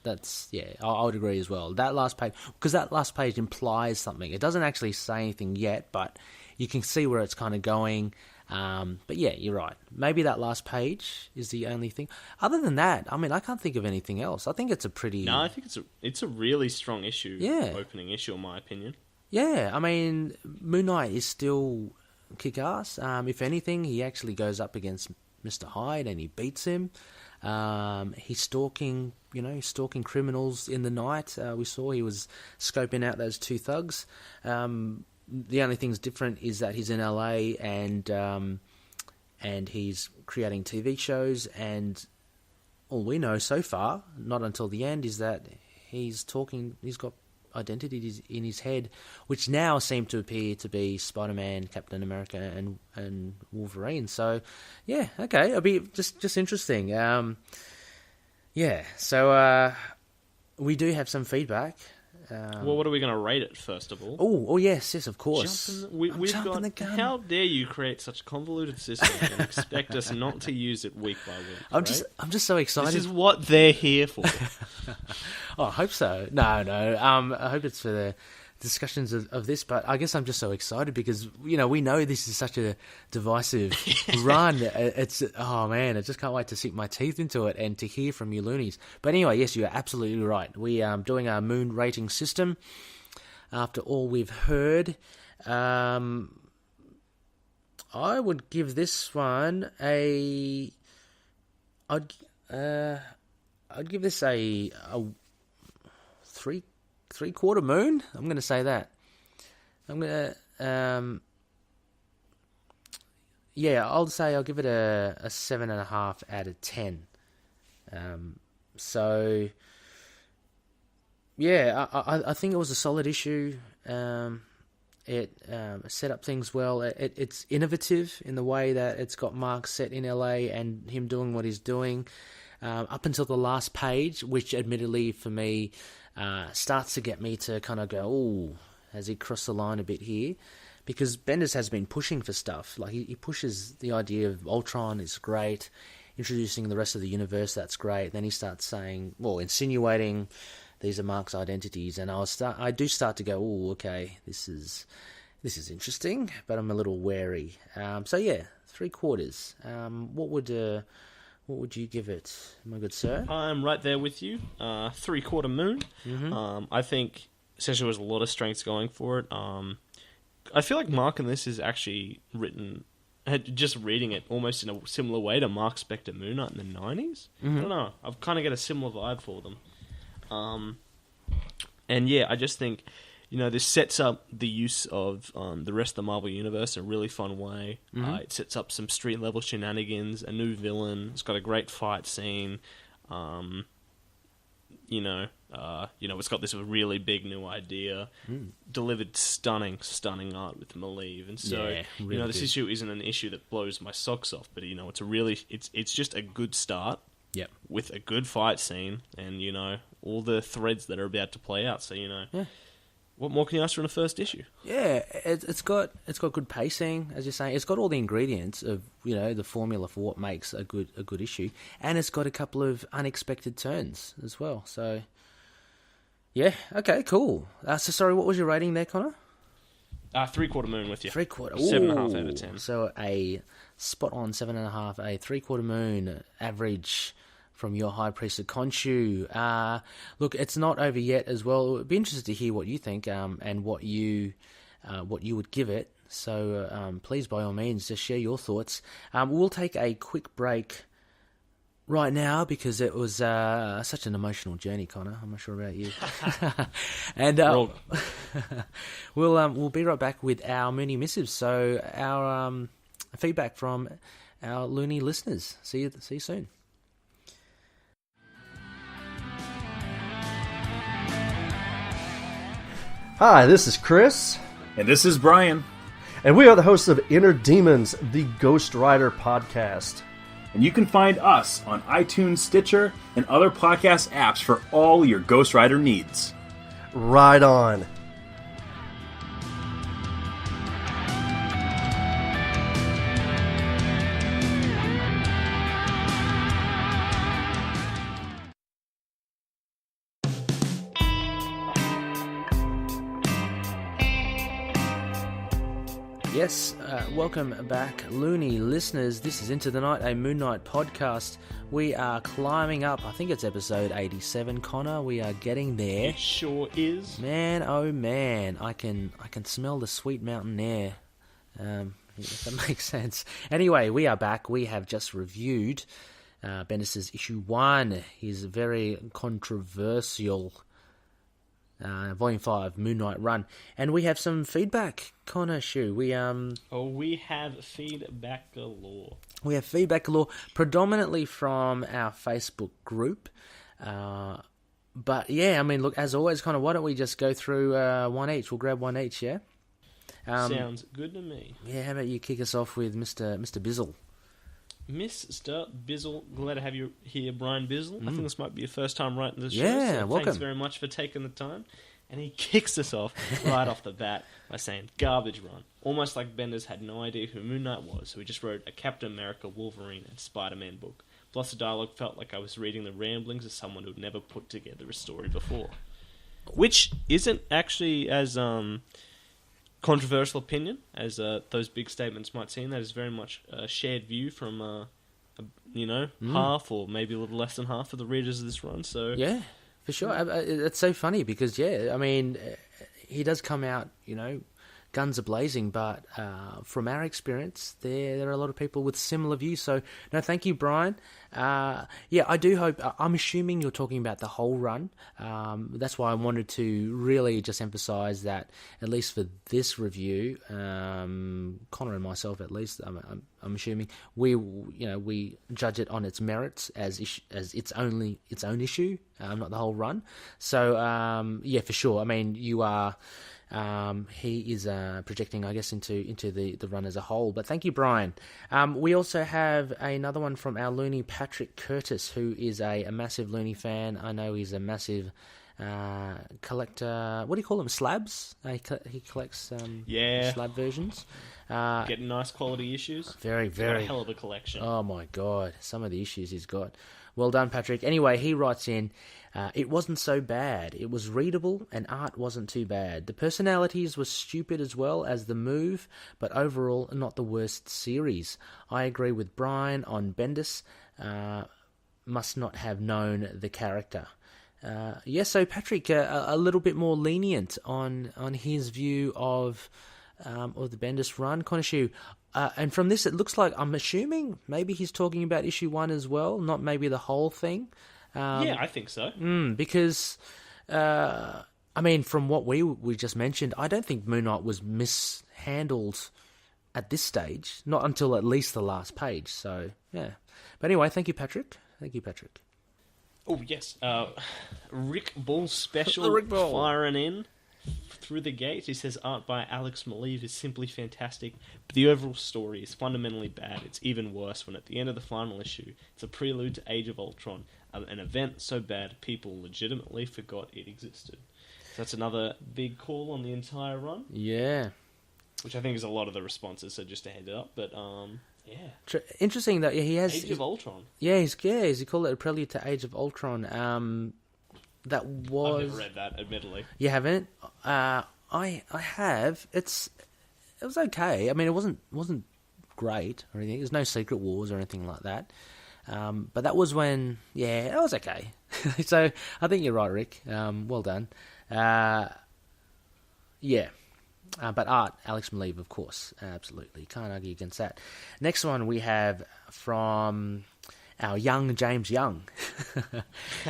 That's I would agree as well. That last page, because that last page implies something. It doesn't actually say anything yet, but you can see where it's kind of going. But yeah, you're right. Maybe that last page is the only thing. Other than that, I mean, I can't think of anything else. I think it's a pretty... No, I think it's a really strong issue. Yeah. Opening issue, in my opinion. Yeah, I mean, Moon Knight is still kick-ass. If anything, he actually goes up against Mr. Hyde and he beats him. He's stalking criminals in the night. We saw he was scoping out those 2 thugs. The only thing's different is that he's in LA and he's creating TV shows, and all we know so far, not until the end, is that he's got identities in his head, which now seem to appear to be Spider-Man, Captain America, and Wolverine. So, yeah, okay, it'll be just interesting. So we do have some feedback. Well, what are we going to rate it, first of all? Oh, yes, of course. We've got the gun. How dare you create such a convoluted system and expect us not to use it week by week? I'm just so excited. This is what they're here for. Oh, I hope so. No. I hope it's for the discussions of this, but I guess I'm just so excited because, we know this is such a divisive run. I just can't wait to sink my teeth into it and to hear from you loonies. But anyway, yes, you're absolutely right. We are doing our moon rating system. After all we've heard, I would give this one I'd give this a 3/4 moon. I'm going to say that. I'm going to, I'll give it a 7.5 out of 10. I think it was a solid issue. It set up things well. It's innovative in the way that it's got Mark set in LA and him doing what he's doing up until the last page, which admittedly for me starts to get me to kind of go, oh, has he crossed the line a bit here? Because Bendis has been pushing for stuff. Like he pushes the idea of Ultron is great, introducing the rest of the universe, that's great. Then he starts saying, insinuating these are Mark's identities, and I do start to go, oh, okay, this is interesting, but I'm a little wary. 3/4. What would you give it, my good sir? I'm right there with you. 3/4 moon. Mm-hmm. I think essentially there's a lot of strengths going for it. I feel like Mark in this is actually written, just reading it, almost in a similar way to Mark Spectre Moon Knight in the 90s. Mm-hmm. I don't know. I've kind of get a similar vibe for them. I just think, this sets up the use of the rest of the Marvel Universe in a really fun way. Mm-hmm. It sets up some street-level shenanigans, a new villain. It's got a great fight scene. It's got this really big new idea, delivered stunning art with Malieve. And so, really this good. issue isn't an issue that blows my socks off, but, it's just a good start. Yep. With a good fight scene and, all the threads that are about to play out. So, what more can you ask for in a first issue? Yeah, it's got good pacing, as you're saying. It's got all the ingredients of, the formula for what makes a good issue. And it's got a couple of unexpected turns as well. So, yeah, okay, cool. Sorry, what was your rating there, Connor? 3/4 moon with you. 3/4. 7.5 out of 10. So a spot on 7.5, a 3/4 moon average from your High Priest of Khonshu. Look, it's not over yet as well. It'd be interested to hear what you think and what you would give it. So please, by all means, just share your thoughts. We'll take a quick break right now because it was such an emotional journey, Connor. I'm not sure about you. And we'll be right back with our Mooney missives. So our feedback from our Looney listeners. See you soon. Hi, this is Chris. And this is Brian. And we are the hosts of Inner Demons, the Ghost Rider podcast. And you can find us on iTunes, Stitcher, and other podcast apps for all your Ghost Rider needs. Ride on. Yes, welcome back, Looney listeners. This is Into the Night, a Moon Knight podcast. We are climbing up. I think it's episode 87, Connor. We are getting there. It sure is. Man, oh man, I can smell the sweet mountain air. If that makes sense. Anyway, we are back. We have just reviewed Bendis' issue 1. His very controversial Volume 5 Moon Knight run, and we have some feedback. Khonshu, we have feedback galore. We have feedback galore, predominantly from our Facebook group. But yeah, I mean, look, as always, Connor, why don't we just go through one each? We'll grab one each, yeah. Sounds good to me. Yeah, how about you kick us off with Mr. Bizzle? Mr. Bizzle, glad to have you here, Brian Bizzle. I think this might be your first time writing this show. Yeah, so welcome. Thanks very much for taking the time. And he kicks us off right off the bat by saying, garbage run. Almost like Bendis had no idea who Moon Knight was, so he just wrote a Captain America, Wolverine, and Spider-Man book. Plus the dialogue felt like I was reading the ramblings of someone who'd never put together a story before. Which isn't actually as controversial opinion as those big statements might seem. That is very much a shared view from, half or maybe a little less than half of the readers of this run. So Yeah, for sure. It's so funny because, yeah, I mean, he does come out, guns are blazing, but from our experience, there are a lot of people with similar views. So, no, thank you, Brian. Yeah, I do hope... I'm assuming you're talking about the whole run. That's why I wanted to really just emphasise that, at least for this review, Connor and myself, at least, I'm assuming we judge it on its merits as its own issue, not the whole run. So, yeah, for sure. I mean, you are... he is projecting, I guess, into the run as a whole. But thank you, Brian. We also have another one from our Looney, Patrick Curtis, who is a massive Looney fan. I know he's a massive collector. What do you call them? Slabs? He collects slab versions. getting nice quality issues. Very, He's got a hell of a collection. Oh my God, some of the issues he's got. Well done, Patrick. Anyway, he writes in, it wasn't so bad. It was readable and art wasn't too bad. The personalities were stupid as well as the move, but overall not the worst series. I agree with Brian on Bendis. Must not have known the character. So Patrick, a little bit more lenient on his view of the Bendis run. Khonshu, and from this it looks like, I'm assuming, maybe he's talking about issue 1 as well, not maybe the whole thing. Yeah, I think so. Because, I mean, from what we just mentioned, I don't think Moon Knight was mishandled at this stage, not until at least the last page. So, yeah. But anyway, thank you, Patrick. Thank you, Patrick. Oh, yes. Rick Ball special Rick Ball firing in through the gate. He says art by Alex Maleev is simply fantastic, but the overall story is fundamentally bad. It's even worse when at the end of the final issue, it's a prelude to Age of Ultron, an event so bad people legitimately forgot it existed. So that's another big call on the entire run. Yeah. Which I think is a lot of the responses, so just to head it up, but yeah. Interesting that he has... Age of Ultron. Yeah, he called it a prelude to Age of Ultron. That was... I've never read that, admittedly. You haven't? I have. It was okay. I mean, it wasn't great or anything. There's no Secret Wars or anything like that. But that was when, it was okay. So I think you're right, Rick. Well done. But art, Alex Maleev, of course. Absolutely. Can't argue against that. Next one we have from our young James Young.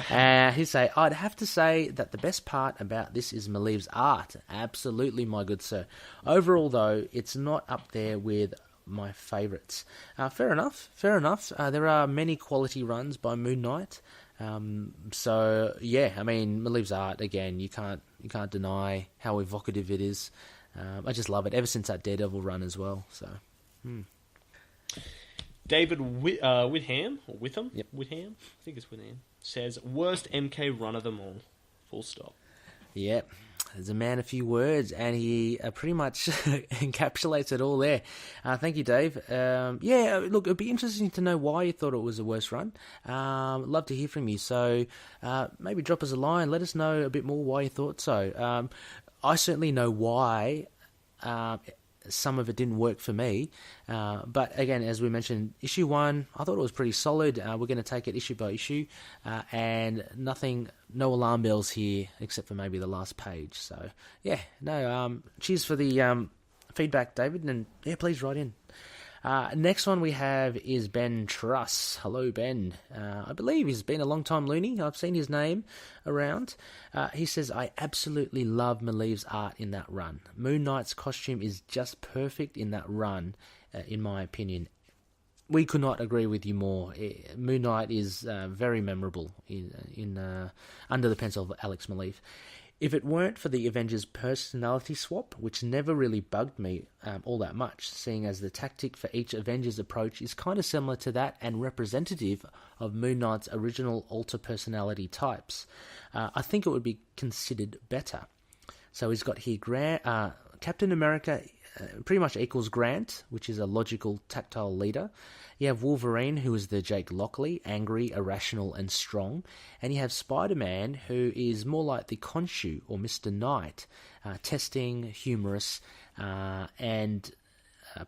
He'd say, I'd have to say that the best part about this is Maleev's art. Absolutely, my good sir. Overall, though, it's not up there with my favourites. Fair enough. There are many quality runs by Moon Knight. Maleev's art, again, you can't deny how evocative it is. I just love it, ever since that Daredevil run as well. So, David Whitham, or Witham? Yep. Whitham? I think it's Whitham. Says, worst MK run of them all. Full stop. Yep. There's a man, a few words, and he pretty much encapsulates it all there. Thank you, Dave. Look, it'd be interesting to know why you thought it was the worst run. Love to hear from you. So maybe drop us a line. Let us know a bit more why you thought so. I certainly know why some of it didn't work for me. But again, as we mentioned, issue 1, I thought it was pretty solid. We're going to take it issue by issue, and no alarm bells here except for maybe the last page. So cheers for the feedback, David, and please write in. Next one we have is Ben Truss. Hello, Ben. I believe he's been a long time loony. I've seen his name around. He says, I absolutely love Maleev's art in that run. Moon Knight's costume is just perfect in that run, in my opinion. We could not agree with you more. Moon Knight is very memorable in under the pencil of Alex Maleev. If it weren't for the Avengers' personality swap, which never really bugged me all that much, seeing as the tactic for each Avengers approach is kind of similar to that and representative of Moon Knight's original alter personality types, I think it would be considered better. So he's got here Captain America pretty much equals Grant, which is a logical, tactile leader. You have Wolverine, who is the Jake Lockley, angry, irrational, and strong. And you have Spider-Man, who is more like the Khonshu, or Mr. Knight, testing, humorous, and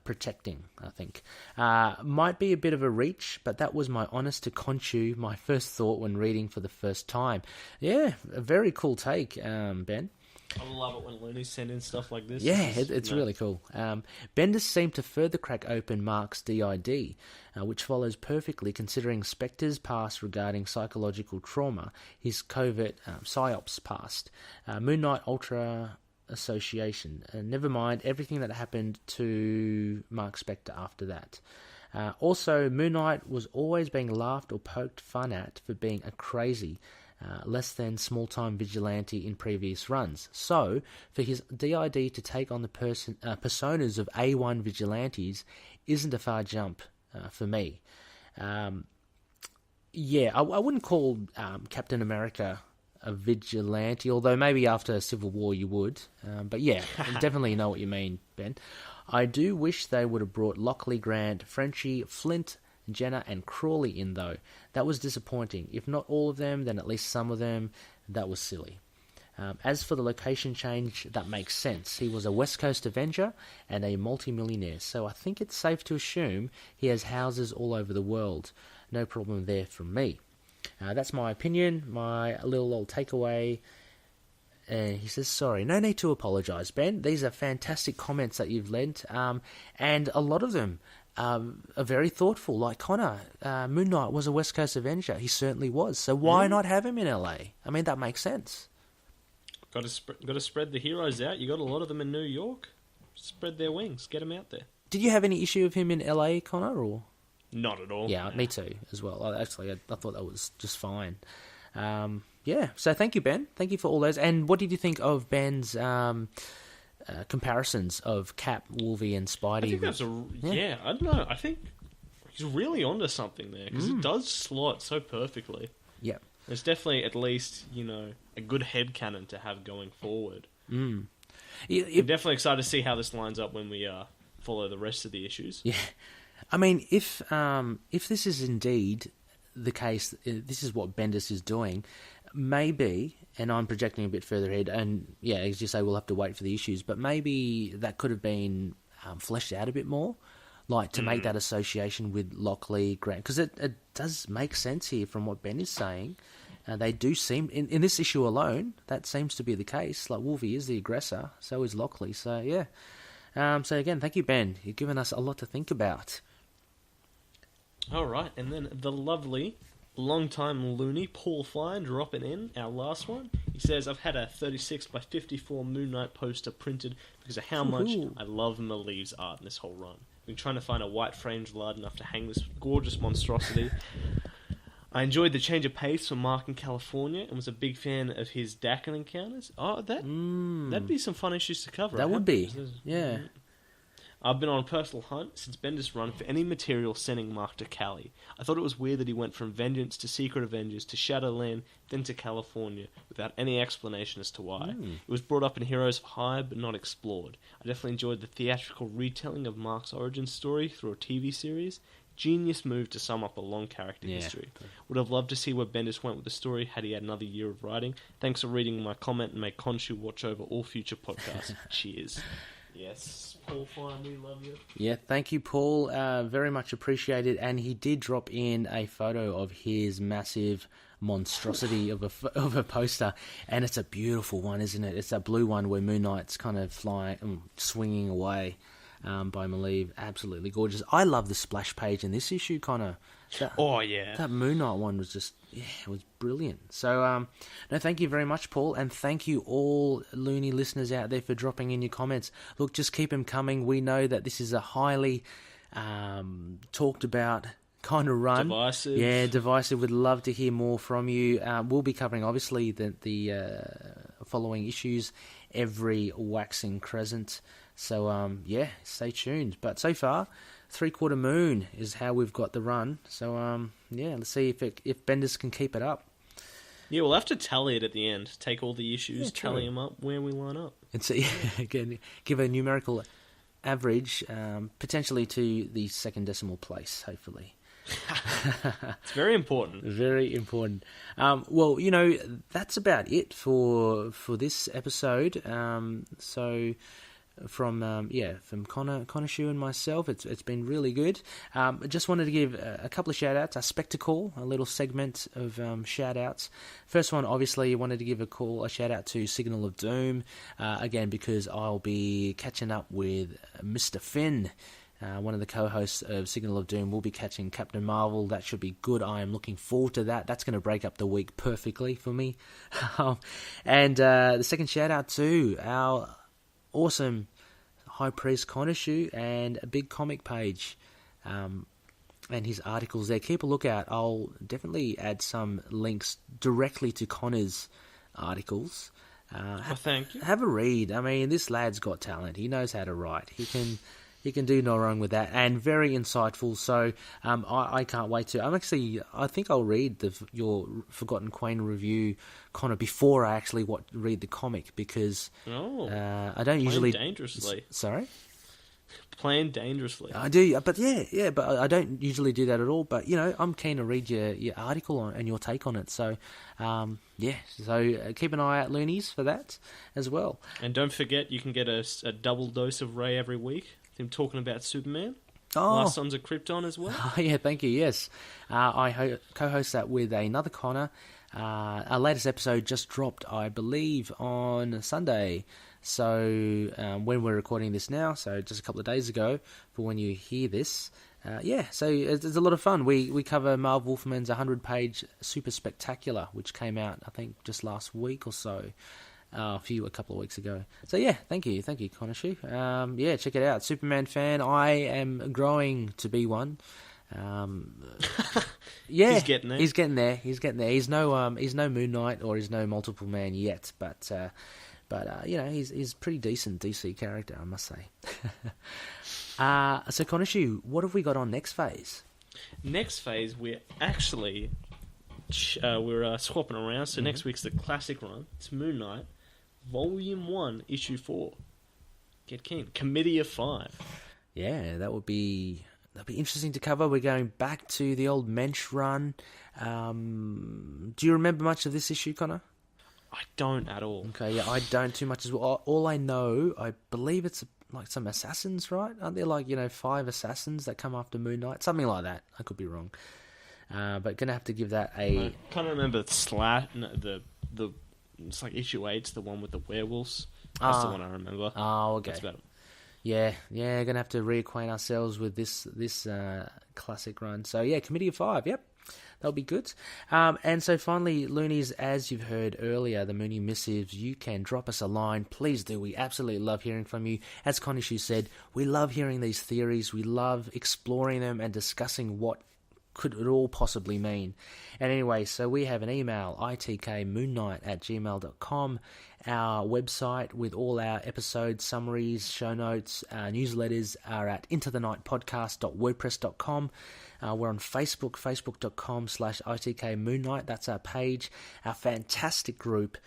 protecting, I think. Might be a bit of a reach, but that was my honest to Khonshu, my first thought when reading for the first time. Yeah, a very cool take, Ben. I love it when loonies send in stuff like this. Yeah, it's really cool. Bendis seemed to further crack open Mark's DID, which follows perfectly considering Spectre's past regarding psychological trauma, his covert PsyOps past, Moon Knight Ultra Association, never mind everything that happened to Mark Spectre after that. Also, Moon Knight was always being laughed or poked fun at for being a crazy, less than small-time vigilante in previous runs. So, for his DID to take on the personas of A1 vigilantes isn't a far jump for me. I wouldn't call Captain America a vigilante, although maybe after Civil War you would. But yeah, I definitely know what you mean, Ben. I do wish they would have brought Lockley, Grant, Frenchie, Flint, Jenna and Crawley in, though. That was disappointing. If not all of them, then at least some of them. That was silly. As for the location change, that makes sense. He was a West Coast Avenger and a multi-millionaire, so I think it's safe to assume he has houses all over the world. No problem there from me. That's my opinion, my little old takeaway. He says, sorry, no need to apologise, Ben. These are fantastic comments that you've lent, and a lot of them are very thoughtful. Like Connor, Moon Knight was a West Coast Avenger. He certainly was. So why not have him in LA? I mean, that makes sense. Got to spread the heroes out. You got a lot of them in New York. Spread their wings. Get them out there. Did you have any issue of him in LA, Connor, or? Not at all. Yeah, me too, as well. Actually, I thought that was just fine. So thank you, Ben. Thank you for all those. And what did you think of Ben's comparisons of Cap, Wolvie, and Spidey? I think that's I don't know. I think he's really onto something there, because it does slot so perfectly. Yeah. There's definitely at least, a good headcanon to have going forward. I'm definitely excited to see how this lines up when we follow the rest of the issues. Yeah. I mean, if this is indeed the case, this is what Bendis is doing, maybe, and I'm projecting a bit further ahead, and yeah, as you say, we'll have to wait for the issues, but maybe that could have been fleshed out a bit more. like to make that association with Lockley, Grant, because it does make sense here from what Ben is saying. They do seem, in this issue alone, that seems to be the case. Like, Wolvie is the aggressor, so is Lockley. So, yeah. So, again, thank you, Ben. You've given us a lot to think about. All right, and then the lovely, long-time loony Paul Fine dropping in, our last one. He says, I've had a 36 by 54 Moon Knight poster printed because of how much I love Maleev's art in this whole run. I've been trying to find a white framed large enough to hang this gorgeous monstrosity. I enjoyed the change of pace from Mark in California and was a big fan of his Dakin encounters. Oh, that'd be some fun issues to cover. That would be, yeah. I've been on a personal hunt since Bendis' run for any material sending Mark to Cali. I thought it was weird that he went from Vengeance to Secret Avengers to Shadowland, then to California, without any explanation as to why. It was brought up in Heroes of High, but not explored. I definitely enjoyed the theatrical retelling of Mark's origin story through a TV series. Genius move to sum up a long character history. Would have loved to see where Bendis went with the story had he had another year of writing. Thanks for reading my comment and may Khonshu watch over all future podcasts. Cheers. Yes, Paul Fine, we love you. Yeah, thank you, Paul. Very much appreciated. And he did drop in a photo of his massive monstrosity of a poster, and it's a beautiful one, isn't it? It's that blue one where Moon Knight's kind of flying, swinging away. By Maleev, absolutely gorgeous. I love the splash page in this issue, Connor. That Moon Knight one was just, it was brilliant. So, no, thank you very much, Paul, and thank you all loony listeners out there for dropping in your comments. Look, just keep them coming. We know that this is a highly talked about kind of run. Divisive. Yeah, divisive. Would love to hear more from you. We'll be covering, obviously, the following issues every Waxing Crescent. So, stay tuned. But so far, 3/4 moon is how we've got the run. So, let's see if Bendis can keep it up. Yeah, we'll have to tally it at the end. Take all the issues, tally them up, where we line up. And see, again, give a numerical average, potentially to the second decimal place, hopefully. It's very important. Very important. Well, that's about it for this episode. So from Khonshu and myself, it's been really good. I just wanted to give a couple of shout outs. A spectacle, a little segment of shout outs. First one, obviously, I wanted to give a shout out to Signal of Doom, again because I'll be catching up with Mr. Finn. One of the co-hosts of Signal of Doom will be catching Captain Marvel. That should be good. I am looking forward to that. That's going to break up the week perfectly for me. And the second shout-out to our awesome High Priest Khonshu and a big comic page and his articles there. Keep a lookout. I'll definitely add some links directly to Connor's articles. Thank you. Have a read. I mean, this lad's got talent. He knows how to write. He can do no wrong with that, and very insightful. So I can't wait to. I think I'll read your Forgotten Queen review, Connor, before I actually read the comic because I don't usually dangerously. Sorry. Playing dangerously. I do, but but I don't usually do that at all. But I'm keen to read your article and your take on it. So so keep an eye out, loonies, for that as well. And don't forget, you can get a double dose of Ray every week. Him talking about Superman. Oh. Last Sons of Krypton as well. Yeah, thank you. Yes, I co-host that with another Connor. Our latest episode just dropped, I believe, on Sunday. So when we're recording this now, so just a couple of days ago, for when you hear this, so it's a lot of fun. We cover Marv Wolfman's 100-page Super Spectacular, which came out, I think, just last week or so. A couple of weeks ago. So thank you, Khonshu. Check it out. Superman fan. I am growing to be one. He's getting there. He's getting there. He's no Moon Knight or he's no Multiple Man yet, but he's a pretty decent DC character, I must say. So Khonshu, what have we got on next phase? Next phase, we're actually swapping around. So next week's the classic run. It's Moon Knight, Volume 1, Issue 4. Get keen. Committee of 5. Yeah, that'd be interesting to cover. We're going back to the old Mensch run. Do you remember much of this issue, Connor? I don't at all. Okay, I don't too much as well. All I know, I believe it's like some assassins, right? Aren't there like 5 assassins that come after Moon Knight? Something like that. I could be wrong. But gonna have to give that a. I can't remember the it's like issue 8's the one with the werewolves. That's the one I remember. Oh, okay. That's about it. Yeah, gonna have to reacquaint ourselves with this classic run. So yeah, Committee of 5. Yep. That'll be good. And so finally, Loonies, as you've heard earlier, the Mooney Missives, you can drop us a line. Please do. We absolutely love hearing from you. As Khonshu said, we love hearing these theories. We love exploring them and discussing what could it all possibly mean. And anyway, so we have an email, itkmoonnight@gmail.com, our website with all our episode summaries, show notes, newsletters are at intothenightpodcast.wordpress.com. We're on Facebook, facebook.com/itkmoonnight. That's our page. Our fantastic group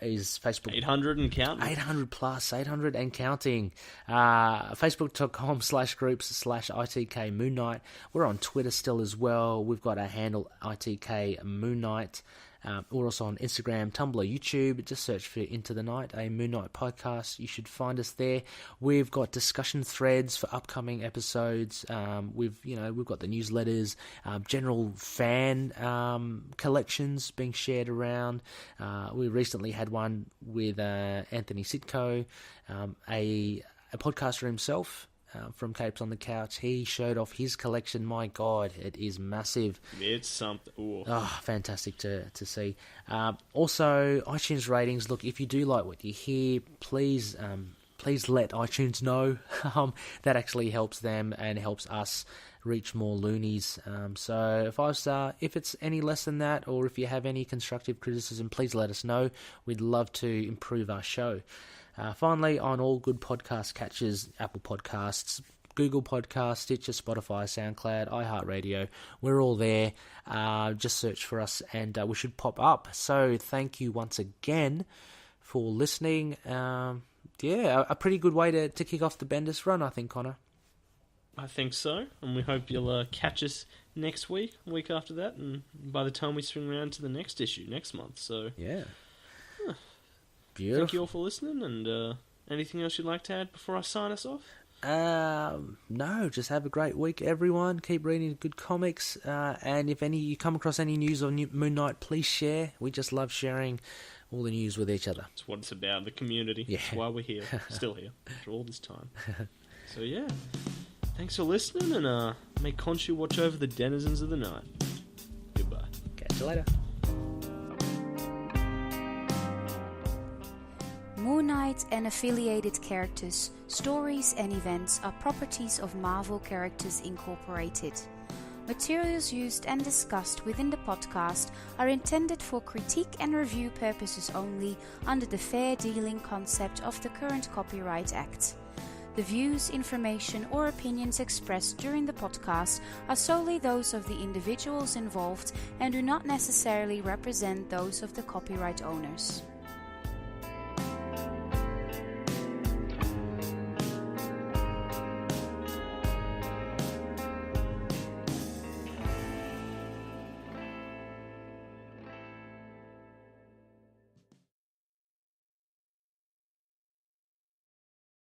is Facebook. 800 and counting. 800 plus, 800 and counting. Facebook.com/groups/ITK Moon Knight. We're on Twitter still as well. We've got our handle ITK Moon Knight. We're also on Instagram, Tumblr, YouTube. Just search for Into the Night, a Moon Knight podcast. You should find us there. We've got discussion threads for upcoming episodes. We've got the newsletters, general fan collections being shared around. We recently had one with Anthony Sitko, a podcaster himself. From Capes on the Couch. He showed off his collection. My God, it is massive. It's something. Ooh. Oh, fantastic to see. Also, iTunes ratings. Look, if you do like what you hear, please let iTunes know. That actually helps them and helps us reach more loonies. So 5-star, if it's any less than that, or if you have any constructive criticism, please let us know. We'd love to improve our show. Finally, on all good podcast catchers, Apple Podcasts, Google Podcasts, Stitcher, Spotify, SoundCloud, iHeartRadio, we're all there. Just search for us and we should pop up. So thank you once again for listening. A pretty good way to kick off the Bendis run, I think, Connor. I think so, and we hope you'll catch us next week, week after that, and by the time we swing around to the next issue next month. So yeah. Beautiful. Thank you all for listening, and anything else you'd like to add before I sign us off? No, just have a great week, everyone. Keep reading good comics, and if you come across any news on Moon Knight, please share. We just love sharing all the news with each other. It's what it's about, the community. Yeah. That's why we're here, still here, after all this time. So yeah, thanks for listening, and may Khonshu watch over the denizens of the night. Goodbye. Catch you later. Moon Knight and affiliated characters, stories and events are properties of Marvel Characters Incorporated. Materials used and discussed within the podcast are intended for critique and review purposes only under the fair dealing concept of the current Copyright Act. The views, information or opinions expressed during the podcast are solely those of the individuals involved and do not necessarily represent those of the copyright owners.